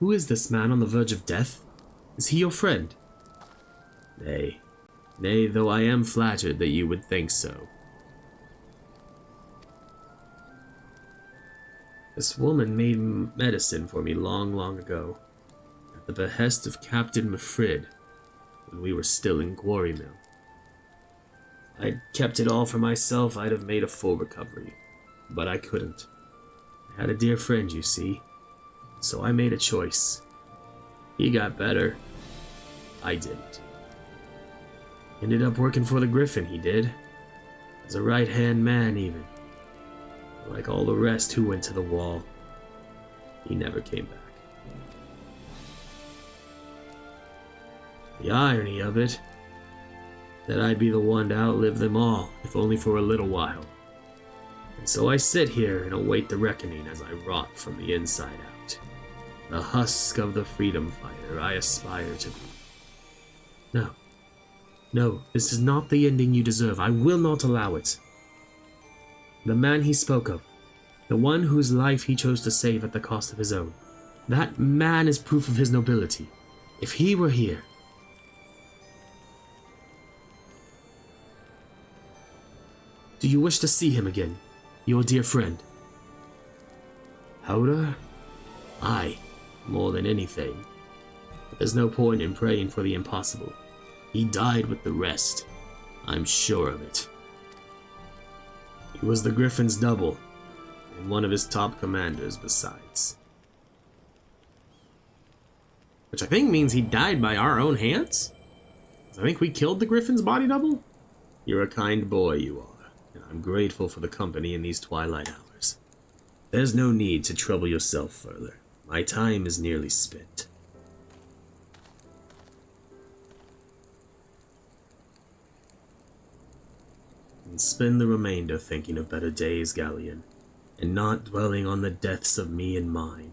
Who is this man on the verge of death? Is he your friend?
Nay, though I am flattered that you would think so.
This woman made medicine for me long ago, at the behest of Captain Mifrid, when we were still in Quarry Mill.
If I'd kept it all for myself, I'd have made a full recovery, but I couldn't. I had a dear friend, you see, so I made a choice. He got better. I didn't.
Ended up working for the Griffin, he did. As a right-hand man, even. Like all the rest who went to the wall. He never came back. The irony of it, that I'd be the one to outlive them all, if only for a little while. And so I sit here and await the reckoning as I rot from the inside out. The husk of the freedom fighter I aspire to be. No. No, this is not the ending you deserve. I will not allow it. The man he spoke of, the one whose life he chose to save at the cost of his own, that man is proof of his nobility. If he were here... Do you wish to see him again, your dear friend? Howder? Aye, more than anything. But there's no point in praying for the impossible. He died with the rest. I'm sure of it. He was the Griffin's double, and one of his top commanders besides. Which I think means he died by our own hands? I think we killed the Griffin's body double? You're a kind boy, you are, and I'm grateful for the company in these twilight hours. There's no need to trouble yourself further. My time is nearly spent. And spend the remainder thinking of better days, Galleon, and not dwelling on the deaths of me and mine.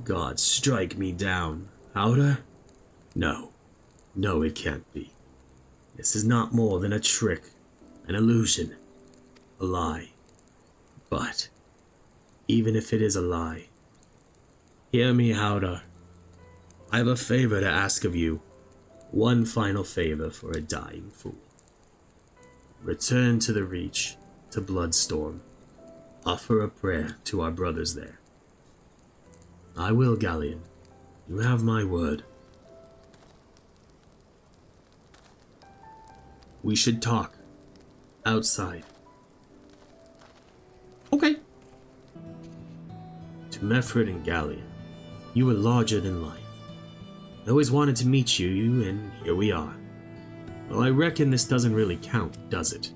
God, strike me down. Howder? No. No, it can't be. This is not more than a trick, an illusion, a lie. But, even if it is a lie, hear me, Howder. I have a favor to ask of you. One final favor for a dying fool. Return to the Reach, to Bloodstorm. Offer a prayer to our brothers there. I will, Galleon. You have my word. We should talk. Outside.
Okay.
To Meffred and Galleon, you were larger than life. I always wanted to meet you, and here we are. Well, I reckon this doesn't really count, does it?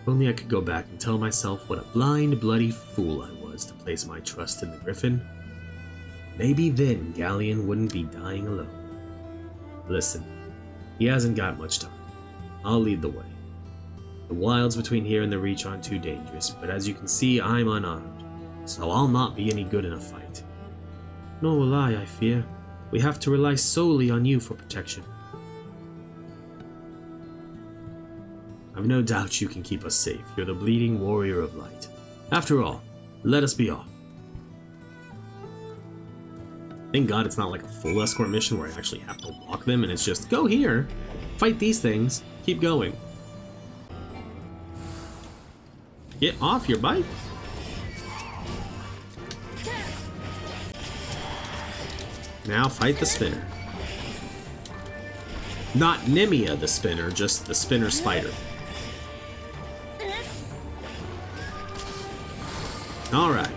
If only I could go back and tell myself what a blind, bloody fool I was to place my trust in the Griffin. Maybe then Galleon wouldn't be dying alone. Listen, he hasn't got much time. I'll lead the way. The wilds between here and the Reach aren't too dangerous, but as you can see, I'm unarmed, so I'll not be any good in a fight. Nor will I fear. We have to rely solely on you for protection. I've no doubt you can keep us safe. You're the bleeding warrior of light. After all, let us be off. Thank God it's not like a full escort mission where I actually have to walk them and it's just, go here, fight these things, keep going. Get off your bike. Now fight the spinner. Not Nimia the spinner, just the spinner spider. Alright.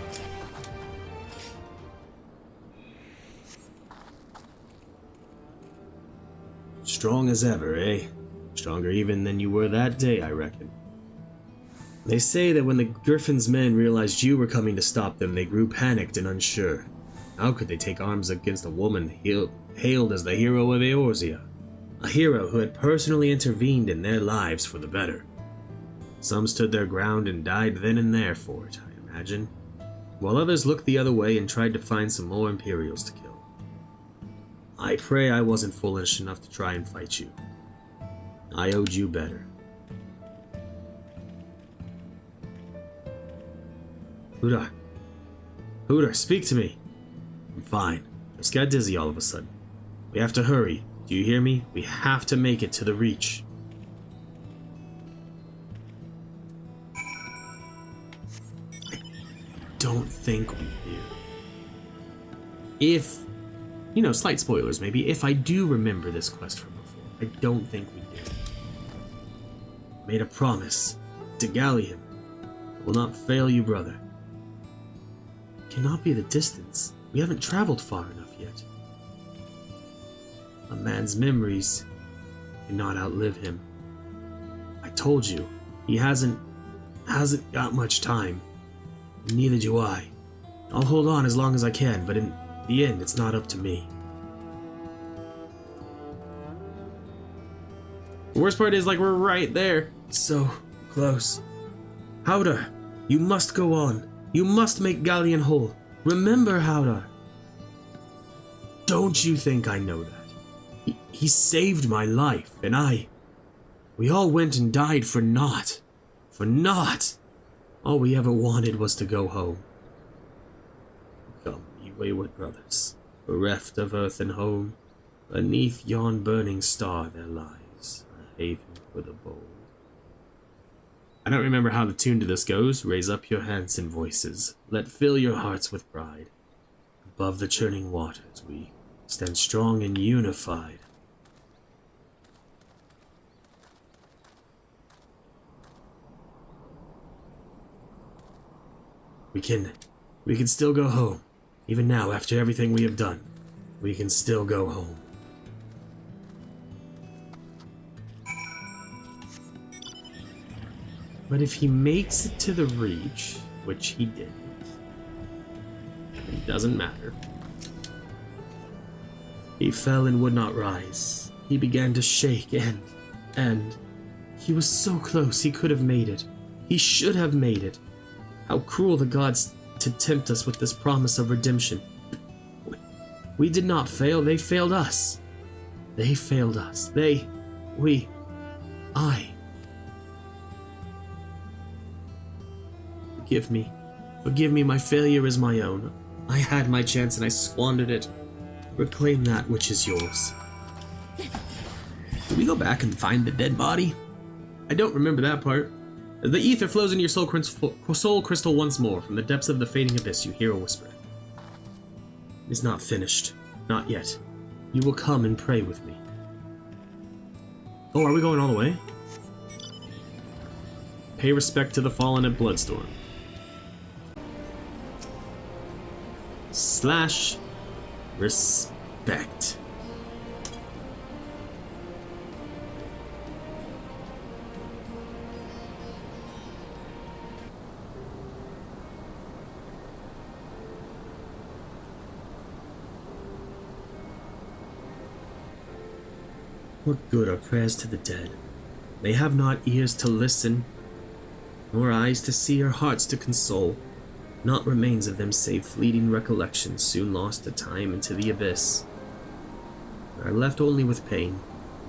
Strong as ever, eh? Stronger even than you were that day, I reckon. They say that when the Griffin's men realized you were coming to stop them, they grew panicked and unsure. How could they take arms against a woman hailed as the hero of Eorzea? A hero who had personally intervened in their lives for the better. Some stood their ground and died then and there for it, I imagine, while others looked the other way and tried to find some more Imperials to kill. I pray I wasn't foolish enough to try and fight you. I owed you better. Hooter, speak to me. I'm fine. Just got dizzy all of a sudden. We have to hurry. Do you hear me? We have to make it to the Reach. I don't think we do. If, slight spoilers maybe, if I do remember this quest from before, I don't think we do. Made a promise to Galleon. Will not fail you, brother. Cannot be the distance. We haven't traveled far enough yet. A man's memories cannot outlive him. I told you, he hasn't got much time. Neither do I. I'll hold on as long as I can, but in the end, it's not up to me.
The worst part is, like, we're right there.
So close. Howder, you must go on. You must make Galleon whole. Remember, Howder. Don't you think I know that? He saved my life, and we all went and died for naught. For naught. All we ever wanted was to go home. Come, ye wayward brothers, bereft of earth and home, beneath yon burning star there lies a haven for the bold. I don't remember how the tune to this goes. Raise up your hands and voices. Let fill your hearts with pride. Above the churning waters we stand strong and unified. We can still go home. Even now, after everything we have done, we can still go home. But if he makes it to the Reach, which he didn't, it doesn't matter. He fell and would not rise. He began to shake and he was so close he could have made it. He should have made it. How cruel the gods to tempt us with this promise of redemption. We did not fail, they failed us. They failed us. I. Forgive me, my failure is my own. I had my chance and I squandered it. Reclaim that which is yours. Did we go back and find the dead body? I don't remember that part. As the ether flows into your soul crystal once more, from the depths of the fading abyss you hear a whisper. It is not finished. Not yet. You will come and pray with me. Oh, are we going all the way? Pay respect to the fallen at Bloodstorm. / respect. What good are prayers to the dead? They have not ears to listen, nor eyes to see, or hearts to console. Naught remains of them save fleeting recollections, soon lost to time and to the abyss. We are left only with pain,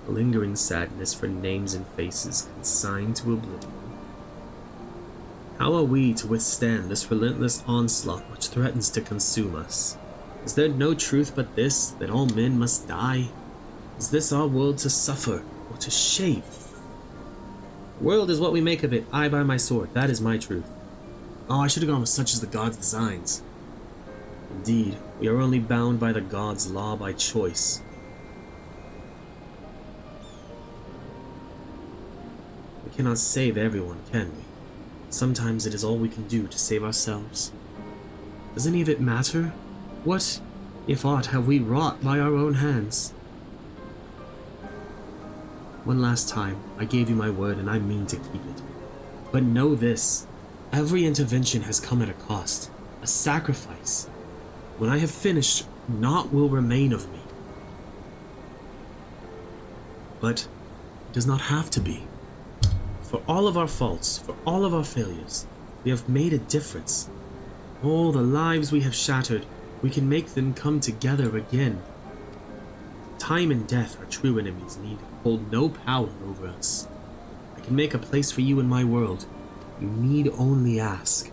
a lingering sadness for names and faces consigned to oblivion. How are we to withstand this relentless onslaught which threatens to consume us? Is there no truth but this, that all men must die? Is this our world to suffer, or to shape? The world is what we make of it, I by my sword, that is my truth. Oh, I should have gone with such as the gods' designs. Indeed, we are only bound by the gods' law by choice. We cannot save everyone, can we? Sometimes it is all we can do to save ourselves. Does any of it matter? What, if aught, have we wrought by our own hands? One last time, I gave you my word and I mean to keep it. But know this. Every intervention has come at a cost, a sacrifice. When I have finished, naught will remain of me. But it does not have to be. For all of our faults, for all of our failures, we have made a difference. All the lives we have shattered, we can make them come together again. Time and death, our true enemies, need hold no power over us. I can make a place for you in my world. You need only ask.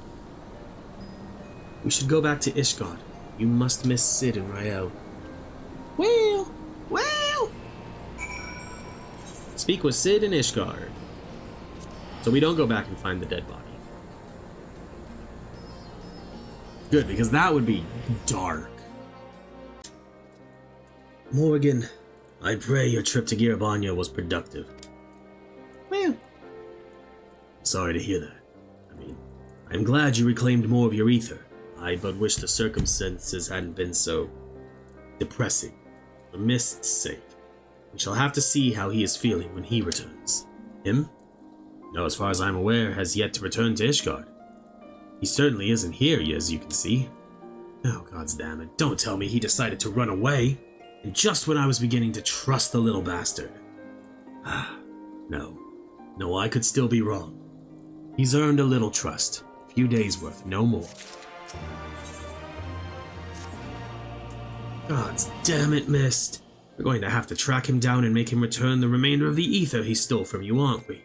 We should go back to Ishgard. You must miss Sid and Rael. Well. Speak with Sid and Ishgard. So we don't go back and find the dead body. Good, because that would be dark. Morrighan, I pray your trip to Girabanya was productive. Well, sorry to hear that. I mean, I'm glad you reclaimed more of your ether. I but wish the circumstances hadn't been so depressing, for mist's sake. We shall have to see how he is feeling when he returns. Him? No, as far as I'm aware, has yet to return to Ishgard. He certainly isn't here, as you can see. Oh, gods damn it, don't tell me he decided to run away. And just when I was beginning to trust the little bastard. No, I could still be wrong. He's earned a little trust. A few days worth, no more. Gods damn it, Mist. We're going to have to track him down and make him return the remainder of the ether he stole from you, aren't we?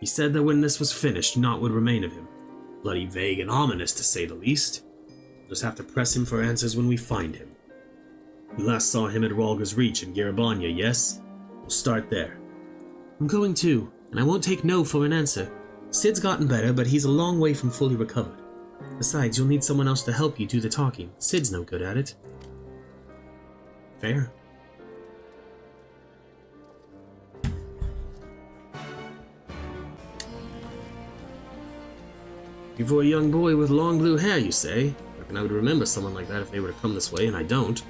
He said that when this was finished, naught would remain of him. Bloody vague and ominous, to say the least. We'll just have to press him for answers when we find him. We last saw him at Ralga's Reach in Garabanya, yes? We'll start there. I'm going too, and I won't take no for an answer. Sid's gotten better, but he's a long way from fully recovered. Besides, you'll need someone else to help you do the talking. Sid's no good at it. Fair. You for a young boy with long blue hair, you say? Reckon I would remember someone like that if they were to come this way, and I don't.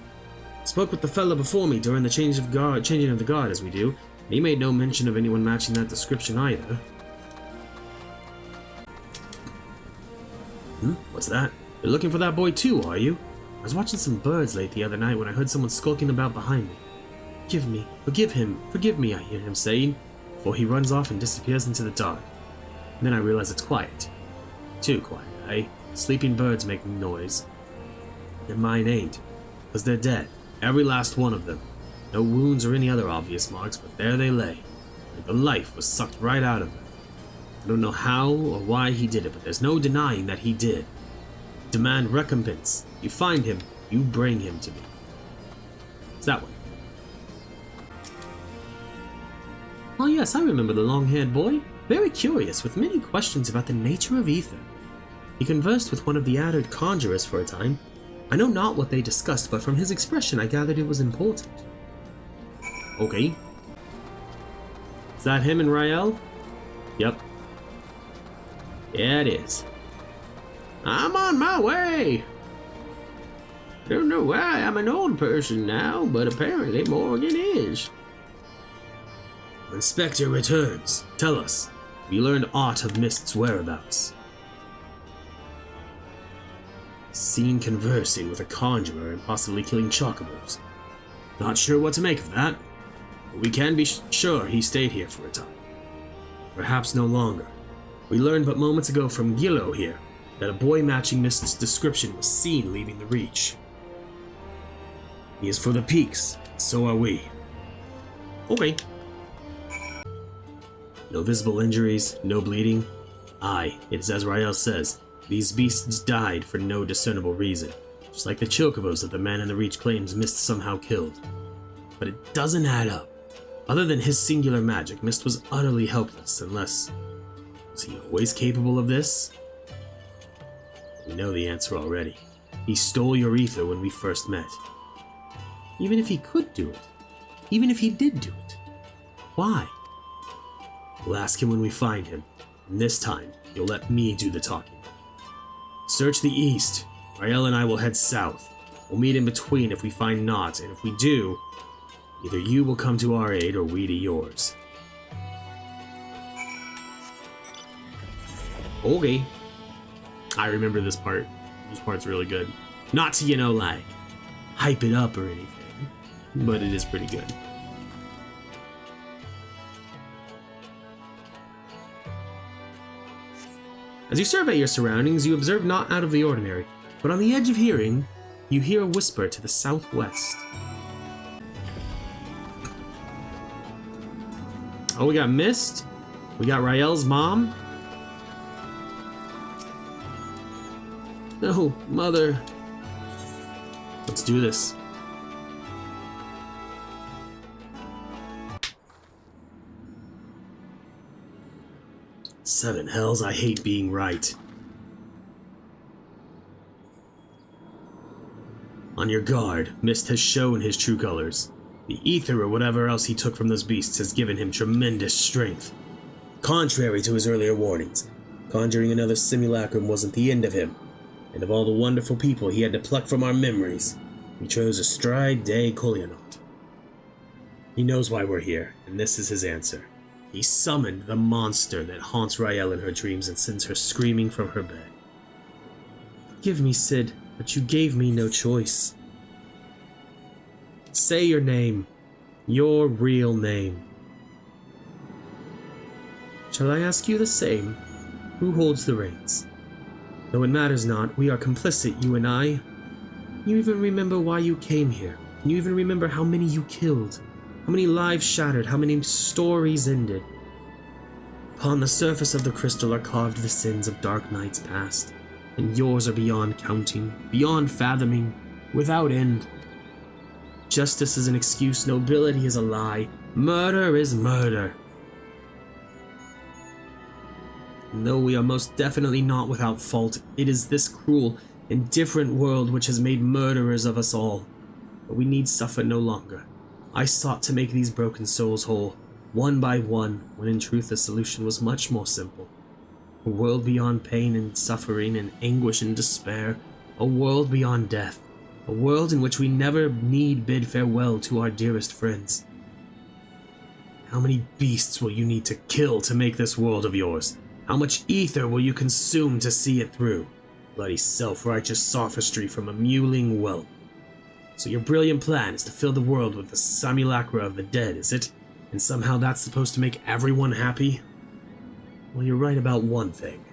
Spoke with the fella before me during the changing of the guard as we do, and he made no mention of anyone matching that description either. What's that? You're looking for that boy too, are you? I was watching some birds late the other night when I heard someone skulking about behind me. Forgive me, I hear him saying, before he runs off and disappears into the dark. And then I realize it's quiet. Too quiet, eh? Sleeping birds make noise. And mine ain't, 'cause they're dead. Every last one of them. No wounds or any other obvious marks, but there they lay. Like the life was sucked right out of them. I don't know how or why he did it, but there's no denying that he did. Demand recompense. You find him, you bring him to me. It's that way. Oh yes, I remember the long-haired boy. Very curious, with many questions about the nature of ether. He conversed with one of the addered conjurers for a time. I know not what they discussed, but from his expression I gathered it was important. Okay. Is that him and Rael? Yep. Yeah, it is. I'm on my way! Don't know why I'm an old person now, but apparently Morrighan is. Inspector returns. Tell us, have you learned aught of Mist's whereabouts? Seen conversing with a conjurer and possibly killing chocobos. Not sure what to make of that, but we can be sure he stayed here for a time. Perhaps no longer. We learned but moments ago from Gillo here that a boy matching Mist's description was seen leaving the Reach. He is for the peaks, so are we. Okay. No visible injuries, no bleeding. Aye, it is as Rael says, these beasts died for no discernible reason, just like the chocobos that the man in the Reach claims Mist somehow killed. But it doesn't add up. Other than his singular magic, Mist was utterly helpless, unless... was he always capable of this? We know the answer already. He stole your ether when we first met. Even if he could do it, even if he did do it, why? We'll ask him when we find him, and this time, you'll let me do the talking. Search the east. Rael and I will head south. We'll meet in between if we find naught, and if we do, either you will come to our aid or we to yours. Okay. I remember this part. This part's really good. Not to, like, hype it up or anything, but it is pretty good. As you survey your surroundings, you observe naught out of the ordinary, but on the edge of hearing, you hear a whisper to the southwest. Oh, we got Mist. We got Rael's mom. No, mother. Let's do this. Seven hells, I hate being right. On your guard, Mist has shown his true colors. The ether or whatever else he took from those beasts has given him tremendous strength. Contrary to his earlier warnings, conjuring another simulacrum wasn't the end of him, and of all the wonderful people he had to pluck from our memories, he chose a stride de Kolyanot.
He knows why we're here, and this is his answer. He summoned the monster that haunts Rael in her dreams and sends her screaming from her bed.
Forgive me, Sid, but you gave me no choice. Say your name. Your real name. Shall I ask you the same? Who holds the reins? Though it matters not, we are complicit, you and I. Can you even remember why you came here? Can you even remember how many you killed? How many lives shattered? How many stories ended? Upon the surface of the crystal are carved the sins of dark nights past, and yours are beyond counting, beyond fathoming, without end. Justice is an excuse, nobility is a lie, murder is murder. And though we are most definitely not without fault, it is this cruel, indifferent world which has made murderers of us all. But we need suffer no longer. I sought to make these broken souls whole, one by one, when in truth the solution was much more simple. A world beyond pain and suffering and anguish and despair, a world beyond death, a world in which we never need bid farewell to our dearest friends. How many beasts will you need to kill to make this world of yours? How much ether will you consume to see it through? Bloody self-righteous sophistry from a mewling whelp. So your brilliant plan is to fill the world with the simulacra of the dead, is it? And somehow that's supposed to make everyone happy? Well, you're right about one thing.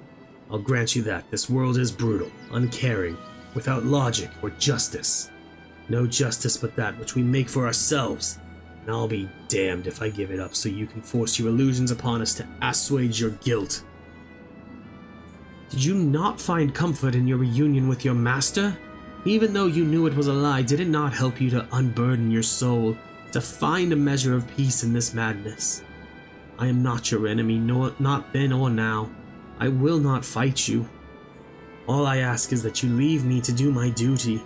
I'll grant you that this world is brutal, uncaring, without logic or justice. No justice but that which we make for ourselves. And I'll be damned if I give it up so you can force your illusions upon us to assuage your guilt. Did you not find comfort in your reunion with your master? Even though you knew it was a lie, did it not help you to unburden your soul, to find a measure of peace in this madness? I am not your enemy, not then or now. I will not fight you. All I ask is that you leave me to do my duty.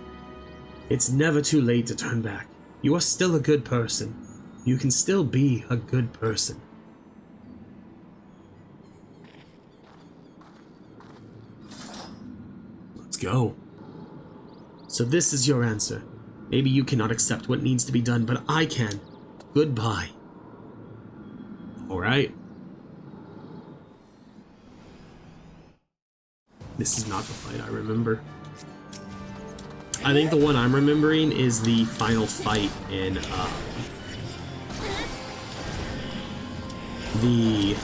It's never too late to turn back. You are still a good person. You can still be a good person. Let's go. So this is your answer. Maybe you cannot accept what needs to be done, but I can. Goodbye. Alright. This is not the fight I remember. I think the one I'm remembering is the final fight in, the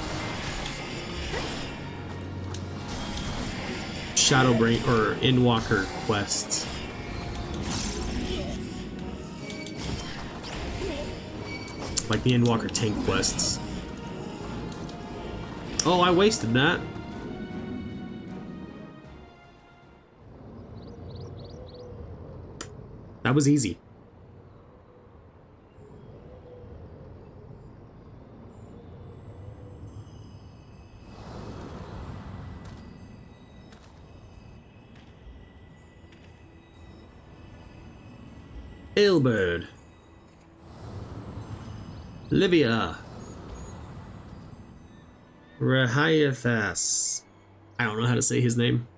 Shadowbrain or Endwalker quests. Like the Endwalker tank quests. Oh, I wasted that. That was easy. Ilberd. Livia. Rahayathas. I don't know how to say his name.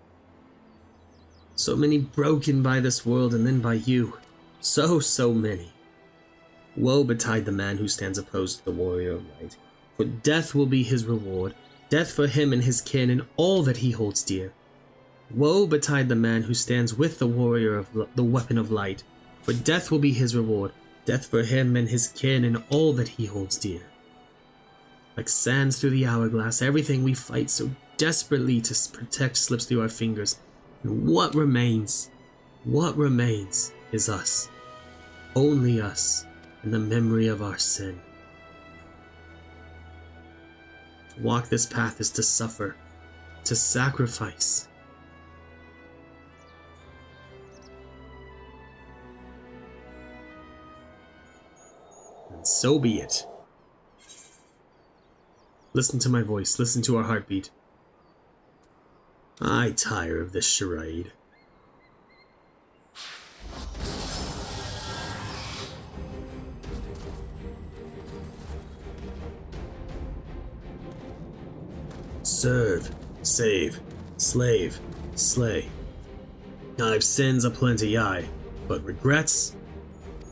So many broken by this world and then by you. So many. Woe betide the man who stands opposed to the warrior of light. For death will be his reward. Death for him and his kin and all that he holds dear. Woe betide the man who stands with the warrior of the weapon of light. For death will be his reward. Death for him and his kin and all that he holds dear. Like sands through the hourglass, everything we fight so desperately to protect slips through our fingers. And what remains is us. Only us, and the memory of our sin. To walk this path is to suffer, to sacrifice. And so be it. Listen to my voice, listen to our heartbeat. I tire of this charade. Serve, save, slave, slay. I've sins aplenty, aye, but regrets?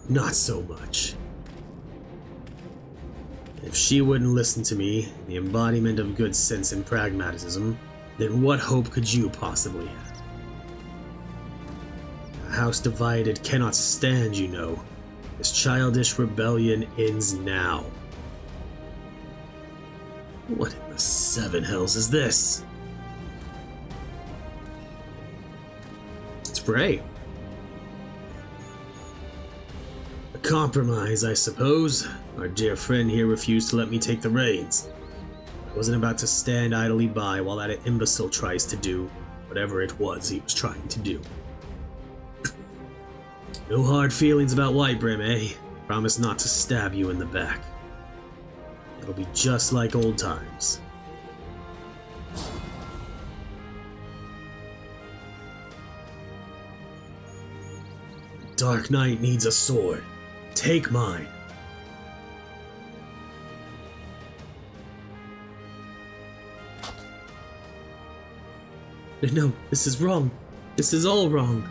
Not so much.
If she wouldn't listen to me, the embodiment of good sense and pragmatism, then what hope could you possibly have? A house divided cannot stand, you know. This childish rebellion ends now. What in the seven hells is this? It's Frey. A compromise, I suppose. Our dear friend here refused to let me take the reins. I wasn't about to stand idly by while that imbecile tries to do whatever it was he was trying to do. No hard feelings about Whitebrim, eh? Promise not to stab you in the back. It'll be just like old times. Dark Knight needs a sword. Take mine.
No, this is wrong. This is all wrong.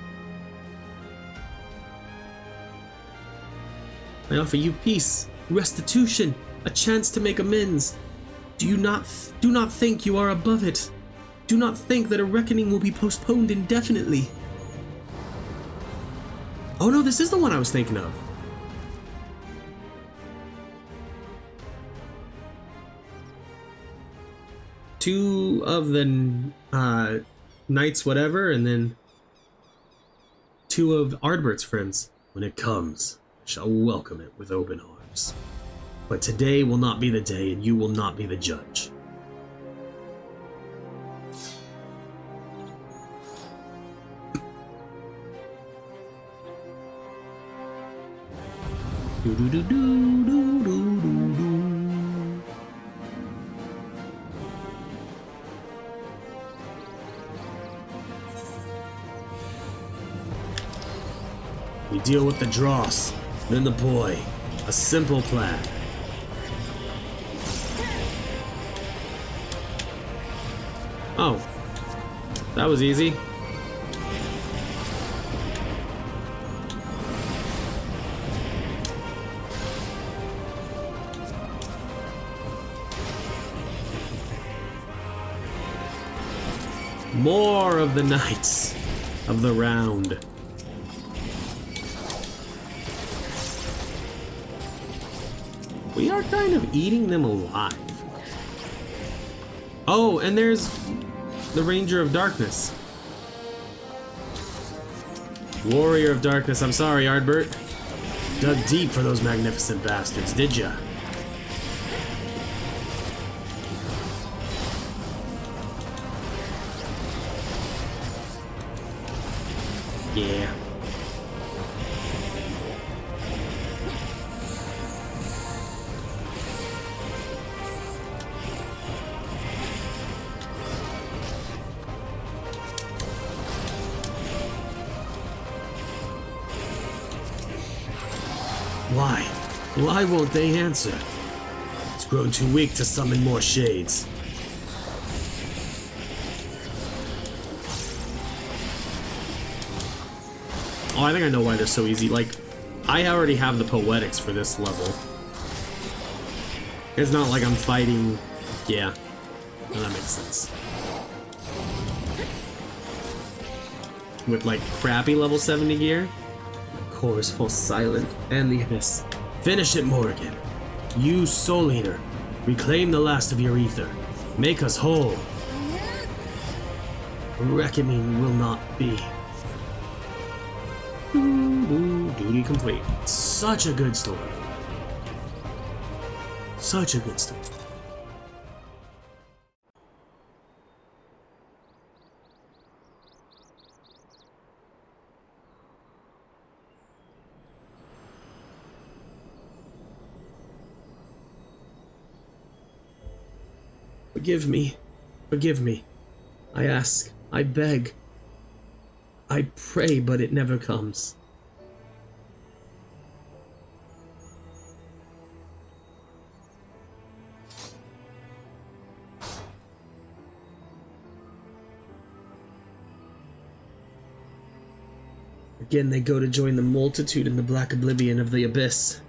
I offer you peace, restitution, a chance to make amends. Do not think you are above it. Do not think that a reckoning will be postponed indefinitely. Oh no, this is the one I was thinking of. Two of the knights whatever, and then two of Ardbert's friends.
When it comes, I shall welcome it with open arms. But today will not be the day, and you will not be the judge. We deal with the dross, then the boy. A simple plan.
Oh, that was easy. More of the knights of the round. We are kind of eating them alive. Oh, and there's the Ranger of Darkness. Warrior of Darkness, I'm sorry, Ardbert.
Dug deep for those magnificent bastards, did ya?
Yeah.
Why? Why won't they answer? It's grown too weak to summon more shades.
Oh, I think I know why they're so easy. Like, I already have the poetics for this level. It's not like I'm fighting... Yeah. No, that makes sense. With, like, crappy level 70 gear. My cores fall silent, and the abyss.
Finish it, Morrighan. You, Soul Eater. Reclaim the last of your ether. Make us whole. A reckoning will not be.
Duty complete.
Such a good story. Such a good story.
Forgive me. Forgive me. I ask. I beg. I pray, but it never comes. Again, they go to join the multitude in the black oblivion of the abyss.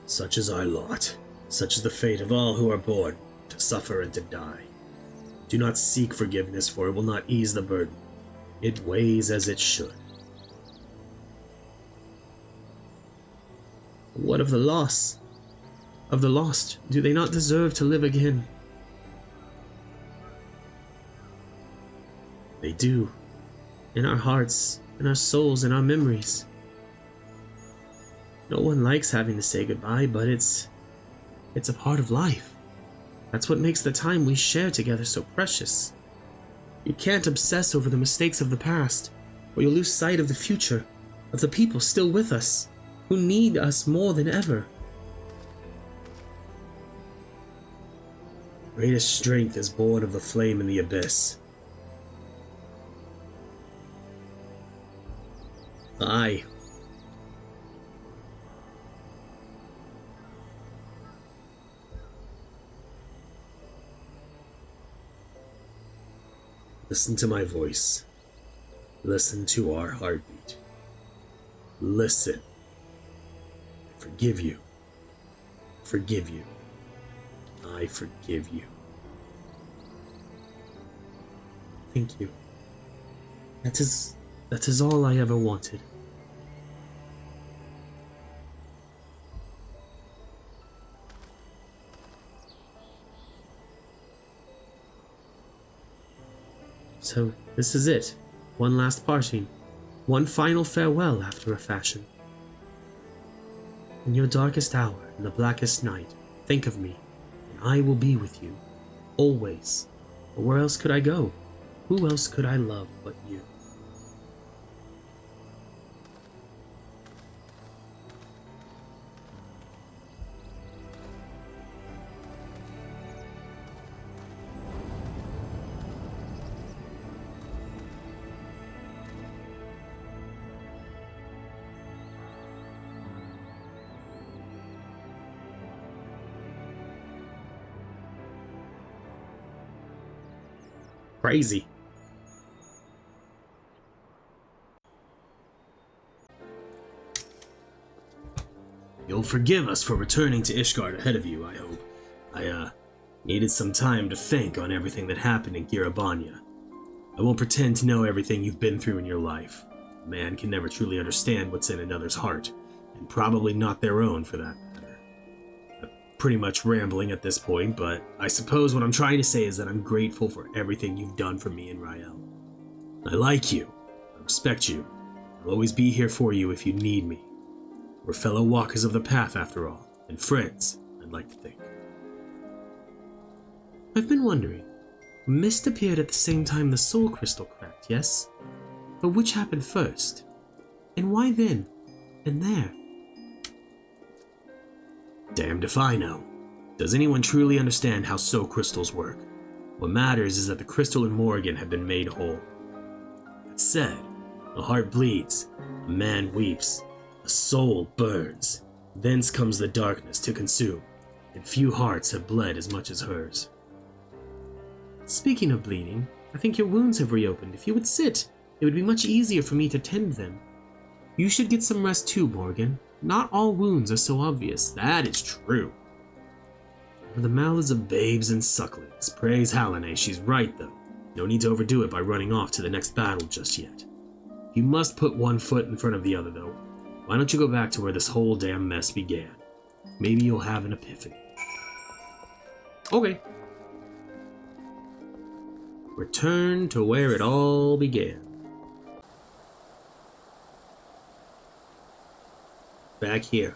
Such is our lot. Such is the fate of all who are born, to suffer and to die. Do not seek forgiveness, for it will not ease the burden. It weighs as it should.
What of the loss? Of the lost, do they not deserve to live again? They do. In our hearts, in our souls, in our memories. No one likes having to say goodbye, but it's a part of life. That's what makes the time we share together so precious. You can't obsess over the mistakes of the past, or you'll lose sight of the future, of the people still with us, who need us more than ever.
Greatest strength is born of the flame in the abyss.
Aye.
Listen to my voice. Listen to our heartbeat. Listen. Forgive you. Forgive you. I forgive you.
Thank you. That is all I ever wanted. So, this is it. One last parting. One final farewell after a fashion. In your darkest hour, in the blackest night, think of me, and I will be with you. Always. But where else could I go? Who else could I love but you? Crazy.
You'll forgive us for returning to Ishgard ahead of you, I hope. I, needed some time to think on everything that happened in Girabanya. I won't pretend to know everything you've been through in your life. A man can never truly understand what's in another's heart, and probably not their own for that matter. I'm pretty much rambling at this point, but I suppose what I'm trying to say is that I'm grateful for everything you've done for me and Rael. I like you. I respect you. I'll always be here for you if you need me. We're fellow walkers of the path, after all, and friends, I'd like to think.
I've been wondering. Mist appeared at the same time the soul crystal cracked, yes? But which happened first? And why then? And there?
Damned if I know. Does anyone truly understand how soul crystals work? What matters is that the crystal and Morrighan have been made whole. That said, a heart bleeds, a man weeps, a soul burns. Thence comes the darkness to consume, and few hearts have bled as much as hers.
Speaking of bleeding, I think your wounds have reopened. If you would sit, it would be much easier for me to tend them. You should get some rest too, Morrighan. Not all wounds are so obvious.
That is true. For the mouths of babes and sucklings. Praise Hallinay, she's right though. No need to overdo it by running off to the next battle just yet. You must put one foot in front of the other though. Why don't you go back to where this whole damn mess began? Maybe you'll have an epiphany.
Okay.
Return to where it all began. Back here.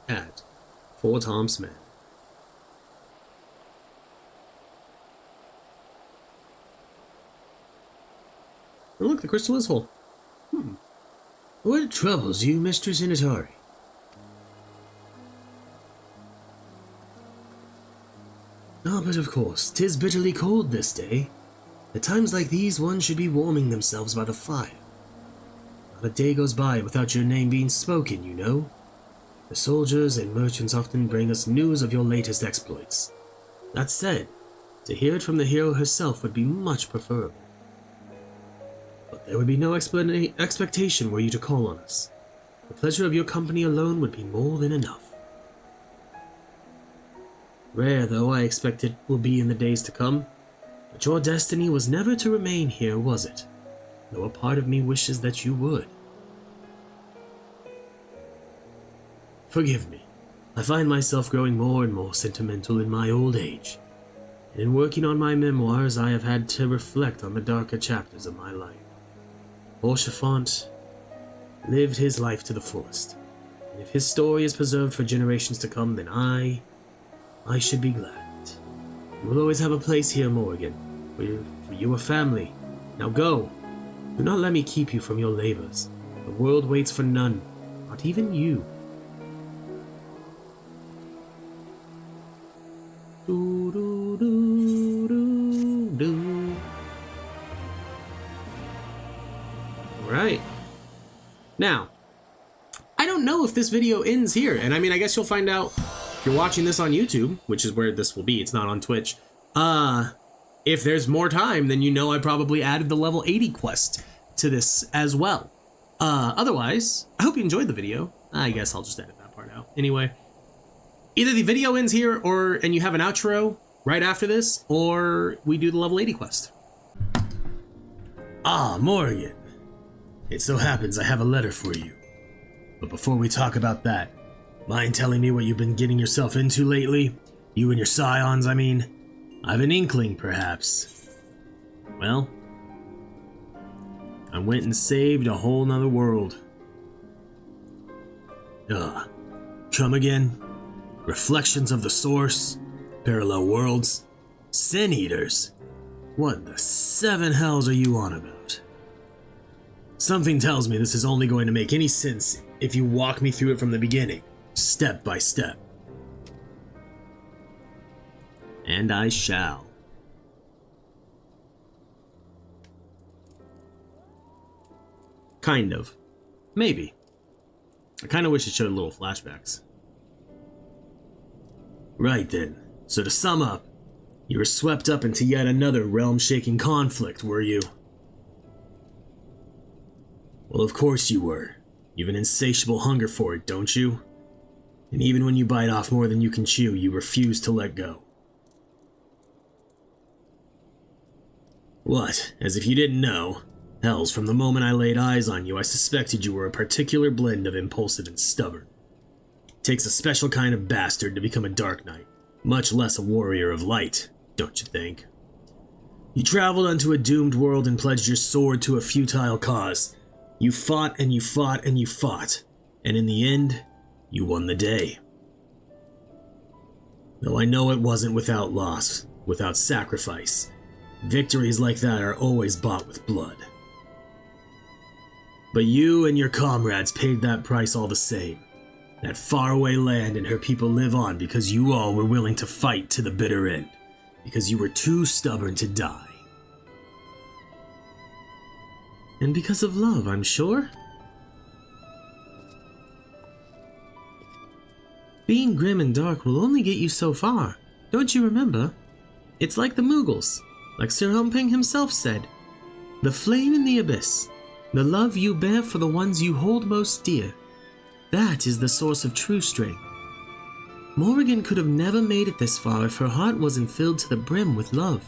At Fort Homsman.
Oh, look, the crystal is whole.
What troubles you, Mistress Initari? Ah, but of course, 'tis bitterly cold this day. At times like these, one should be warming themselves by the fire. Not a day goes by without your name being spoken, you know. The soldiers and merchants often bring us news of your latest exploits. That said, to hear it from the hero herself would be much preferable. But there would be no expectation were you to call on us. The pleasure of your company alone would be more than enough.
Rare though I expect it will be in the days to come. But your destiny was never to remain here, was it? Though a part of me wishes that you would. Forgive me. I find myself growing more and more sentimental in my old age. And in working on my memoirs, I have had to reflect on the darker chapters of my life. Orchefant lived his life to the fullest. And if his story is preserved for generations to come, then I should be glad. You will always have a place here, Morrighan. For you a family. Now go. Do not let me keep you from your labors. The world waits for none, not even you. Do, do, do, do, do. All right. Now, I don't know if this video ends here, and I mean, I guess you'll find out if you're watching this on YouTube, which is where this will be. It's not on Twitch. If there's more time, then you know I probably added the level 80 quest to this as well. Otherwise, I hope you enjoyed the video. I guess I'll just edit that part out. Anyway, either the video ends here and you have an outro right after this, or we do the level 80 quest.
Ah, Morrighan. It so happens I have a letter for you. But before we talk about that, mind telling me what you've been getting yourself into lately? You and your scions, I mean. I've an inkling, perhaps.
Well, I went and saved a whole nother world.
Come again? Reflections of the Source? Parallel worlds? Sin Eaters? What the seven hells are you on about? Something tells me this is only going to make any sense if you walk me through it from the beginning, step by step.
And I shall. Kind of. Maybe. I kind of wish it showed little flashbacks.
Right then. So to sum up, you were swept up into yet another realm-shaking conflict, were you? Well, of course you were. You've an insatiable hunger for it, don't you? And even when you bite off more than you can chew, you refuse to let go. What, as if you didn't know? Hells, from the moment I laid eyes on you, I suspected you were a particular blend of impulsive and stubborn. It takes a special kind of bastard to become a Dark Knight, much less a warrior of light, don't you think? You traveled unto a doomed world and pledged your sword to a futile cause. You fought and you fought and you fought, and in the end, you won the day. Though I know it wasn't without loss, without sacrifice. Victories like that are always bought with blood. But you and your comrades paid that price all the same. That faraway land and her people live on because you all were willing to fight to the bitter end. Because you were too stubborn to die.
And because of love, I'm sure. Being grim and dark will only get you so far. Don't you remember? It's like the Mughals. Like Sir Humping himself said, the flame in the abyss, the love you bear for the ones you hold most dear, that is the source of true strength. Morrighan could have never made it this far if her heart wasn't filled to the brim with love.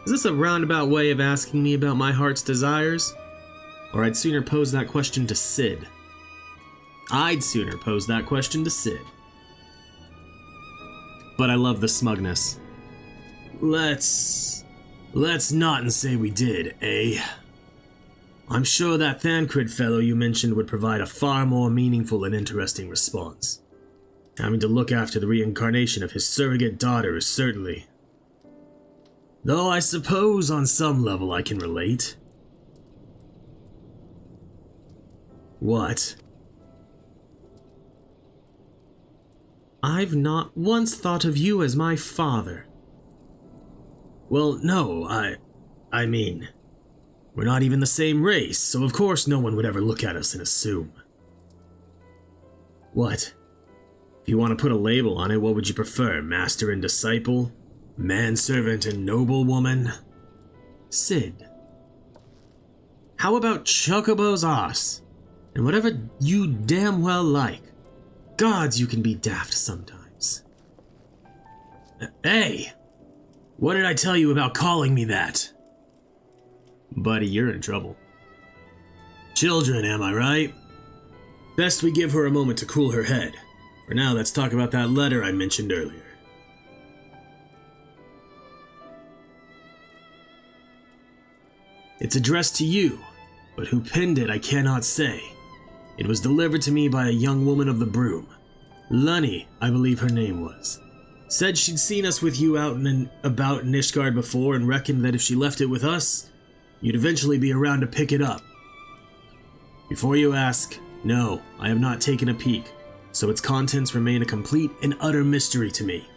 Is this a roundabout way of asking me about my heart's desires? Or I'd sooner pose that question to Sid. I'd sooner pose that question to Sid. But I love the smugness.
Let's not and say we did, eh? I'm sure that Thancred fellow you mentioned would provide a far more meaningful and interesting response. Having to look after the reincarnation of his surrogate daughter is certainly... Though I suppose on some level I can relate. What?
I've not once thought of you as my father.
Well, no, I mean, we're not even the same race, so of course no one would ever look at us and assume. What? If you want to put a label on it, what would you prefer? Master and disciple? Manservant and noblewoman?
Sid. How about Chocobo's ass? And whatever you damn well like. gods, you can be daft sometimes.
Hey! What did I tell you about calling me that?
Buddy, you're in trouble.
Children, am I right? Best we give her a moment to cool her head. For now, let's talk about that letter I mentioned earlier. It's addressed to you, but who penned it I cannot say. It was delivered to me by a young woman of the Broom. Lunny, I believe her name was. Said she'd seen us with you out and about Nishgard before and reckoned that if she left it with us, you'd eventually be around to pick it up. Before you ask, no, I have not taken a peek, so its contents remain a complete and utter mystery to me.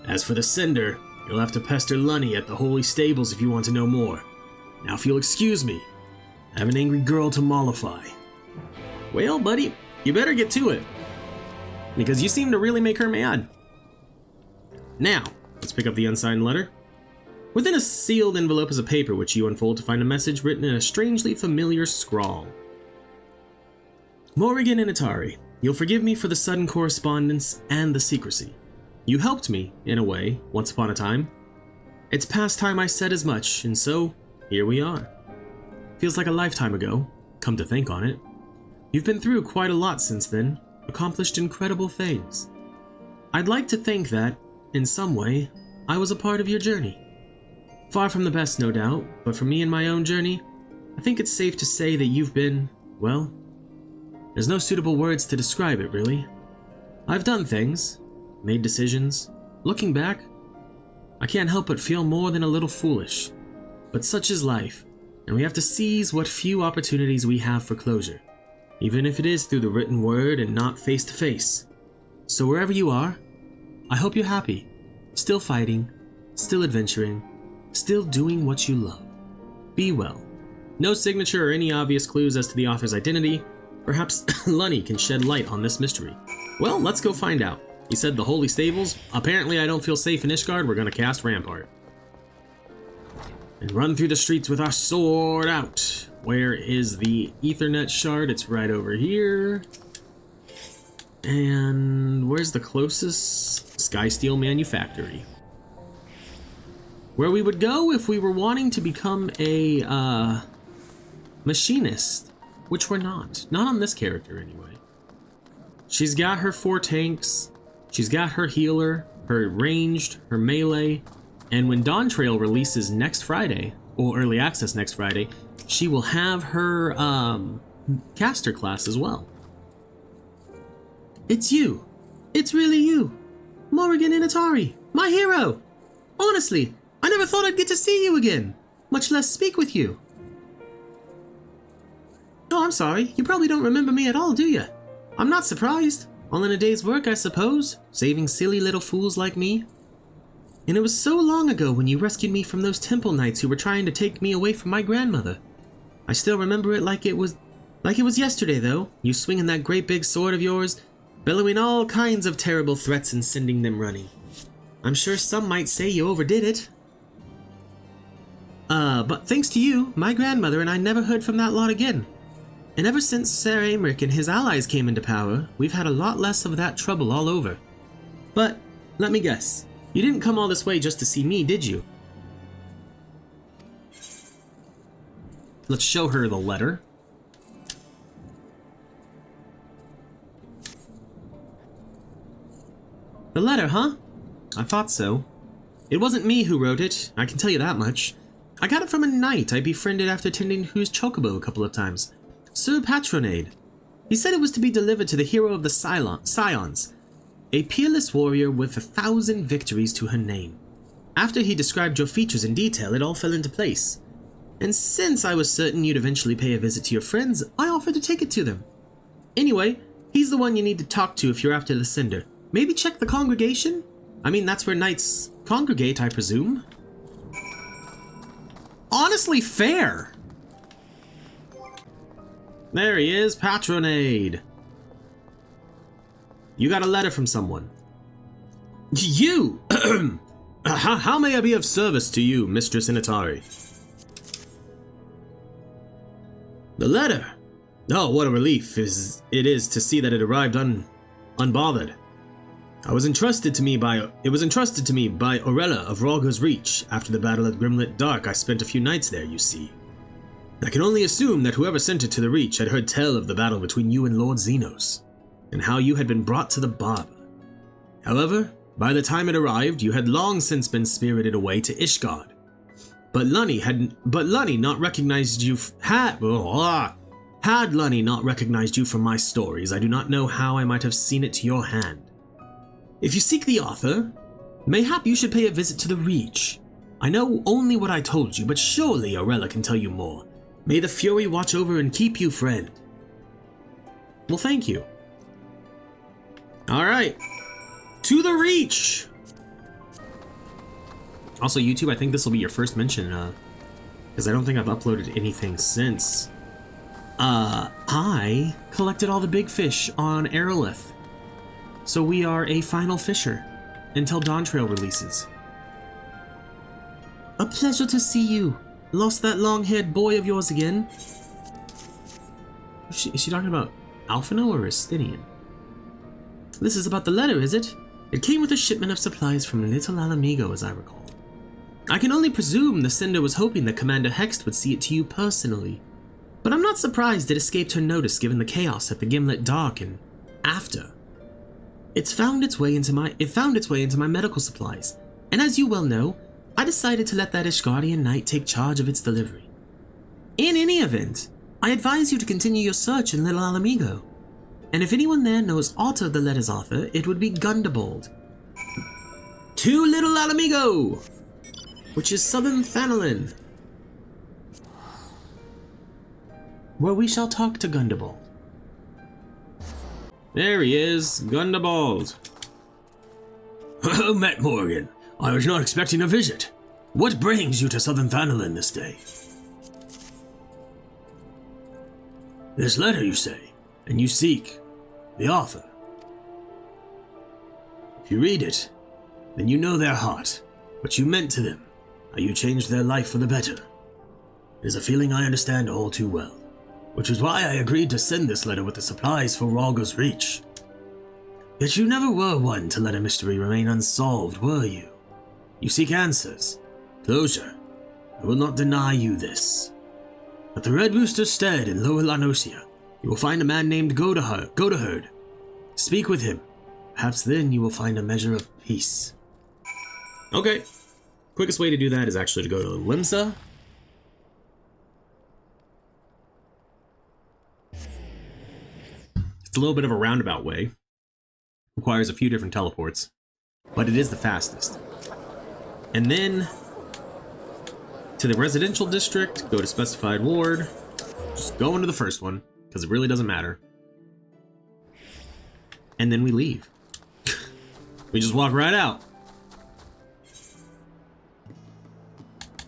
As for the sender, you'll have to pester Lunny at the Holy Stables if you want to know more. Now if you'll excuse me, I have an angry girl to mollify.
Well, buddy, you better get to it, because you seem to really make her mad. Now, let's pick up the unsigned letter. Within a sealed envelope is a paper which you unfold to find a message written in a strangely familiar scrawl. Morrighan Initari, you'll forgive me for the sudden correspondence and the secrecy. You helped me, in a way, once upon a time. It's past time I said as much, and so, here we are. Feels like a lifetime ago, come to think on it. You've been through quite a lot since then, accomplished incredible things. I'd like to think that, in some way, I was a part of your journey. Far from the best, no doubt, but for me and my own journey, I think it's safe to say that you've been, well, there's no suitable words to describe it, really. I've done things, made decisions. Looking back, I can't help but feel more than a little foolish. But such is life, and we have to seize what few opportunities we have for closure, even if it is through the written word and not face to face. So wherever you are, I hope you're happy, still fighting, still adventuring, still doing what you love. Be well. No signature or any obvious clues as to the author's identity. Perhaps Lunny can shed light on this mystery. Well, let's go find out. He said the Holy Stables. Apparently I don't feel safe in Ishgard. We're gonna cast Rampart. And run through the streets with our sword out. Where is the Ethernet shard? It's right over here. And where's the closest Skysteel Manufactory? Where we would go if we were wanting to become a machinist, which we're not. Not on this character anyway. She's got her 4 tanks, she's got her healer, her ranged, her melee, and when Dawn Trail releases next Friday, or early access next Friday, she will have her caster class as well. It's you. It's really you. Morrighan Initari, my hero. Honestly, I never thought I'd get to see you again, much less speak with you. Oh, I'm sorry. You probably don't remember me at all, do you? I'm not surprised. All in a day's work, I suppose, saving silly little fools like me. And it was so long ago when you rescued me from those temple knights who were trying to take me away from my grandmother. I still remember it like it was yesterday, though. You swinging that great big sword of yours, bellowing all kinds of terrible threats and sending them running. I'm sure some might say you overdid it. But thanks to you, my grandmother and I never heard from that lot again. And ever since Ser Aymeric and his allies came into power, we've had a lot less of that trouble all over. But, let me guess, you didn't come all this way just to see me, did you? Let's show her the letter. The letter, huh? I thought so. It wasn't me who wrote it, I can tell you that much. I got it from a knight I befriended after attending whose chocobo a couple of times. Sir Patronade. He said it was to be delivered to the hero of the Scions, a peerless warrior with 1,000 victories to her name. After he described your features in detail, it all fell into place. And since I was certain you'd eventually pay a visit to your friends, I offered to take it to them. Anyway, he's the one you need to talk to if you're after the Cinder. Maybe check the congregation? I mean, that's where knights congregate, I presume. Honestly, fair! There he is, Patronade. You got a letter from someone. You! How may I be of service to you, Mistress Initari? The letter? Oh, what a relief it is to see that it arrived
unbothered. It was entrusted to me by Orella of Ralgo's Reach. After the battle at Grimlit Dark, I spent a few nights there, you see. I can only assume that whoever sent it to the Reach had heard tell of the battle between you and Lord Xenos, and how you had been brought to the Barber. However, by the time it arrived, you had long since been spirited away to Ishgard. But Lunny not recognized you had Lunny not recognized you from my stories, I do not know how I might have seen it to your hand. If you seek the author, mayhap you should pay a visit to the Reach. I know only what I told you, but surely Orella can tell you more. May the Fury watch over and keep you, friend.
Well, thank you.
Alright. To the Reach!
Also, YouTube, I think this will be your first mention, because I don't think I've uploaded anything since. I collected all the big fish on Aerolith. So we are a final fisher until Dawn Trail releases. A pleasure to see you. Lost that long-haired boy of yours again. Is she talking about Alphino or Estinian? This is about the letter, is it? It came with a shipment of supplies from Little Alamigo, as I recall. I can only presume the sender was hoping that Commander Hext would see it to you personally. But I'm not surprised it escaped her notice given the chaos at the Gimlet Dark and after. It found its way into my medical supplies, and as you well know, I decided to let that Ishgardian knight take charge of its delivery. In any event, I advise you to continue your search in Little Alamigo, and if anyone there knows aught of the letter's author, it would be Gundabald. To Little Alamigo, which is southern Thanalin, where we shall talk to Gundabald. There he is, Gundabald.
Oh, Matt Morrighan, I was not expecting a visit. What brings you to southern Thanalin this day? This letter, you say, and you seek the author. If you read it, then you know their heart, what you meant to them, how you changed their life for the better. It is a feeling I understand all too well, which is why I agreed to send this letter with the supplies for Ralgo's Reach. Yet you never were one to let a mystery remain unsolved, were you? You seek answers, closure. I will not deny you this. At the Red Rooster's stead in Lower Lanosia, you will find a man named Godaherd. Speak with him. Perhaps then you will find a measure of peace.
Okay. Quickest way to do that is actually to go to Limsa. It's a little bit of a roundabout way. Requires a few different teleports, but it is the fastest. And then to the residential district, go to specified ward. Just go into the first one, because it really doesn't matter. And then we leave. We just walk right out.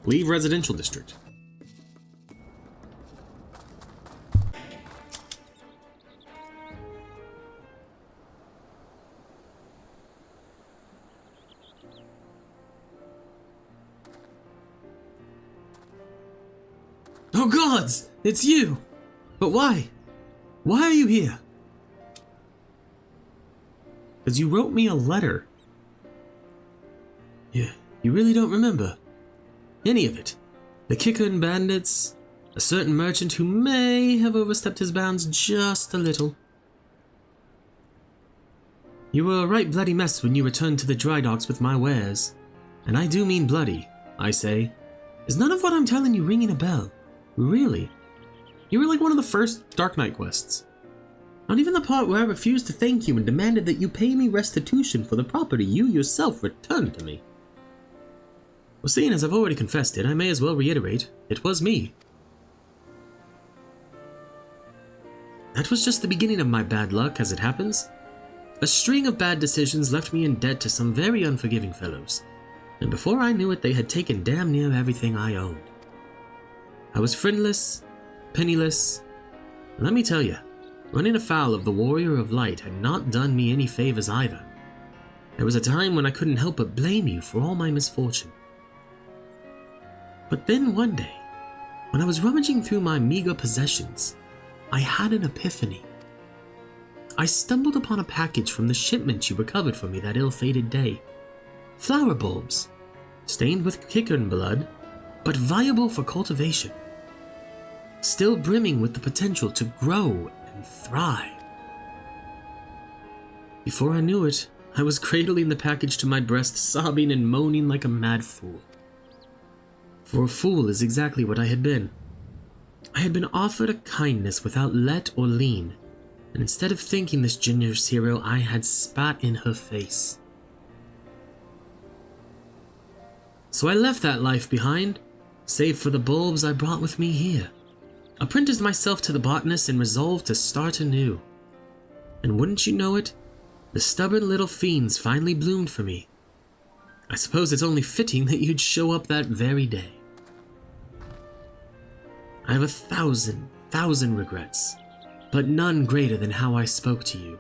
Leave residential district. Oh gods, it's you! But why? Why are you here? Because you wrote me a letter. Yeah, you really don't remember any of it. The Kikun bandits, a certain merchant who may have overstepped his bounds just a little. You were a right bloody mess when you returned to the dry docks with my wares. And I do mean bloody, I say. Is none of what I'm telling you ringing a bell? Really? You were like one of the first Dark Knight quests. Not even the part where I refused to thank you and demanded that you pay me restitution for the property you yourself returned to me. Well, seeing as I've already confessed it, I may as well reiterate, it was me. That was just the beginning of my bad luck, as it happens. A string of bad decisions left me in debt to some very unforgiving fellows, and before I knew it, they had taken damn near everything I owned. I was friendless, penniless, and let me tell you, running afoul of the Warrior of Light had not done me any favors either. There was a time when I couldn't help but blame you for all my misfortune. But then one day, when I was rummaging through my meager possessions, I had an epiphany.
I stumbled upon a package from the shipment you recovered for me that ill-fated day. Flower bulbs, stained with Kickern blood, but viable for cultivation. Still brimming with the potential to grow and thrive. Before I knew it, I was cradling the package to my breast, sobbing and moaning like a mad fool. For a fool is exactly what I had been. I had been offered a kindness without let or lien, and instead of thanking this generous hero, I had spat in her face. So I left that life behind, save for the bulbs I brought with me here. Apprenticed myself to the botanist and resolved to start anew. And wouldn't you know it, the stubborn little fiends finally bloomed for me. I suppose it's only fitting that you'd show up that very day. I have 1,000 regrets, but none greater than how I spoke to you.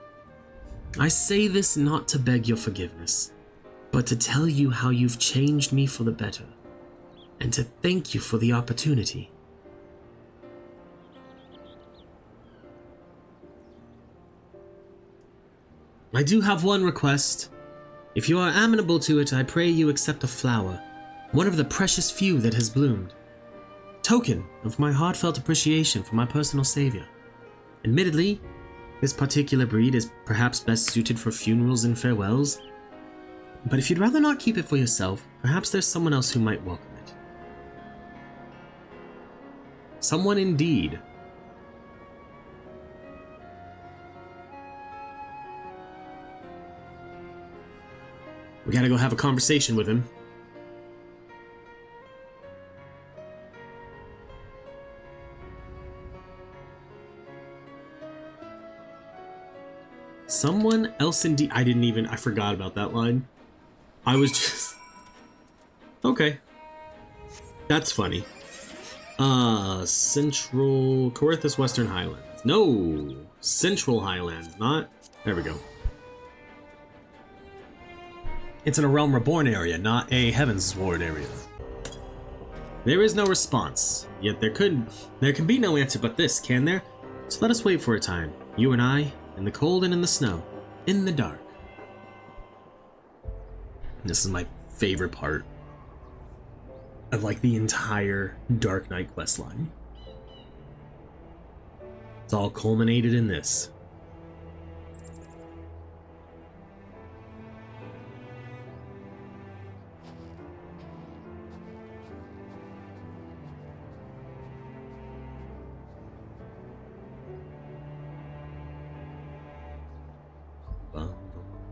I say this not to beg your forgiveness, but to tell you how you've changed me for the better, and to thank you for the opportunity. I do have one request. If you are amenable to it, I pray you accept a flower, one of the precious few that has bloomed. Token of my heartfelt appreciation for my personal savior. Admittedly, this particular breed is perhaps best suited for funerals and farewells, but if you'd rather not keep it for yourself, perhaps there's someone else who might welcome it. Someone indeed. We gotta go have a conversation with him. Someone else indeed. I forgot about that line. I was just. Okay. That's funny. Central. Coerthus Western Highlands. No! Central Highlands, not. There we go. It's in a Realm Reborn area, not a Heavensward area. There is no response, yet there can be no answer but this, can there? So let us wait for a time, you and I, in the cold and in the snow, in the dark. This is my favorite part of like the entire Dark Knight questline. It's all culminated in this.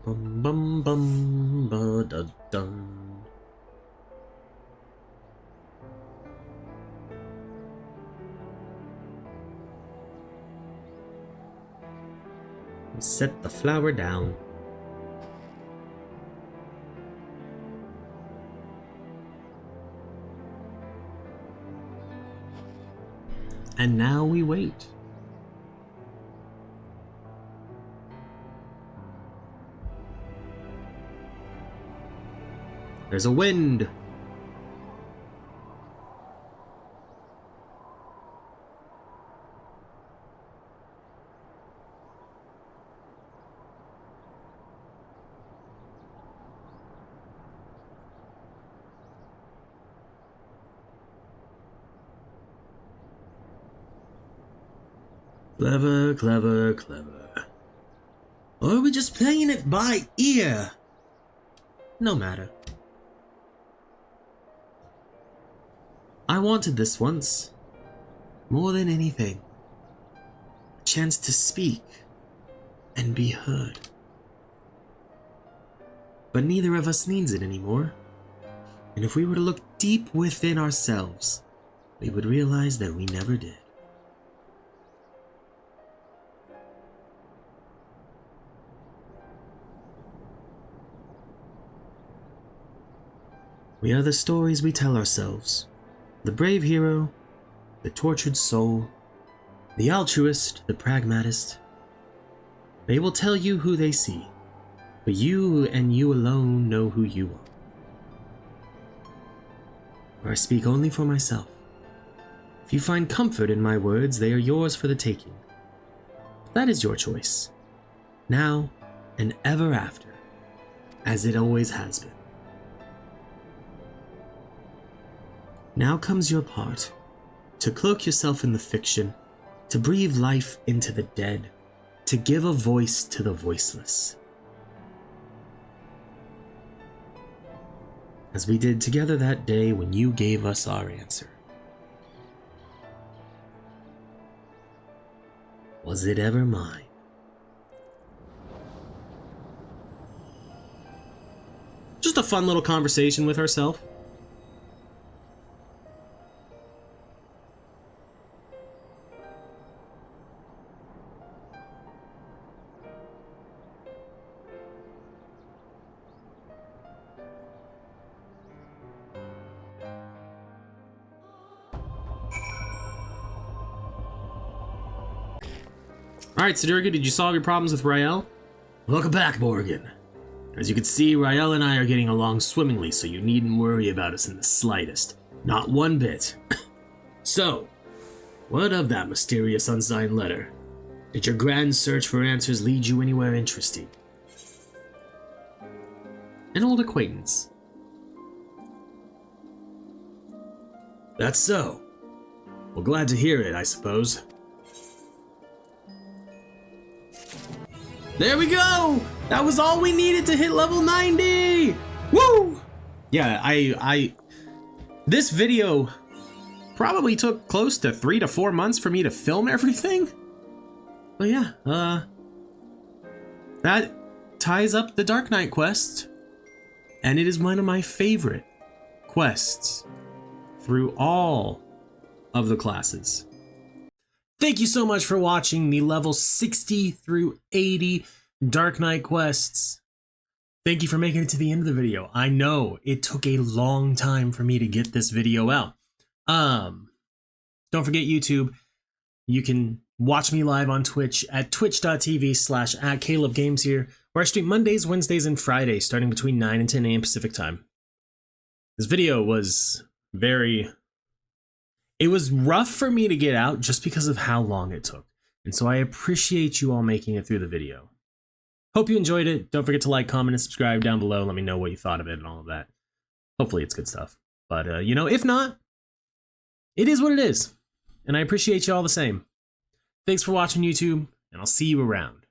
Bum bum bum ba da dum. Set the flower down. And now we wait. There's a wind. Clever, clever, clever. Or are we just playing it by ear? No matter. I wanted this once, more than anything. A chance to speak and be heard. But neither of us needs it anymore. And if we were to look deep within ourselves, we would realize that we never did. We are the stories we tell ourselves. The brave hero, the tortured soul, the altruist, the pragmatist. They will tell you who they see, but you and you alone know who you are. For I speak only for myself. If you find comfort in my words, they are yours for the taking. That is your choice. now and ever after, as it always has been. Now comes your part, to cloak yourself in the fiction, to breathe life into the dead, to give a voice to the voiceless. As we did together that day when you gave us our answer. Was it ever mine?
Just a fun little conversation with herself. Alright, Sadirga, did you solve your problems with Rael?
Welcome back, Morrighan. As you can see, Rael and I are getting along swimmingly, so you needn't worry about us in the slightest. Not one bit. So, what of that mysterious unsigned letter? Did your grand search for answers lead you anywhere interesting?
An old acquaintance.
That's so. Well, glad to hear it, I suppose.
There we go! That was all we needed to hit level 90! Woo! Yeah, this video probably took close to 3 to 4 months for me to film everything. But yeah, that ties up the Dark Knight quest. And it is one of my favorite quests through all of the classes. Thank you so much for watching the level 60 through 80 Dark Knight quests. Thank you for making it to the end of the video. I know it took a long time for me to get this video out. Don't forget YouTube. You can watch me live on Twitch at twitch.tv/@CalebGames here, where I stream Mondays, Wednesdays, and Fridays starting between 9 and 10 a.m. Pacific time. This video was it was rough for me to get out just because of how long it took. And so I appreciate you all making it through the video. Hope you enjoyed it. Don't forget to like, comment, and subscribe down below. Let me know what you thought of it and all of that. Hopefully it's good stuff. But, if not, it is what it is. And I appreciate you all the same. Thanks for watching, YouTube, and I'll see you around.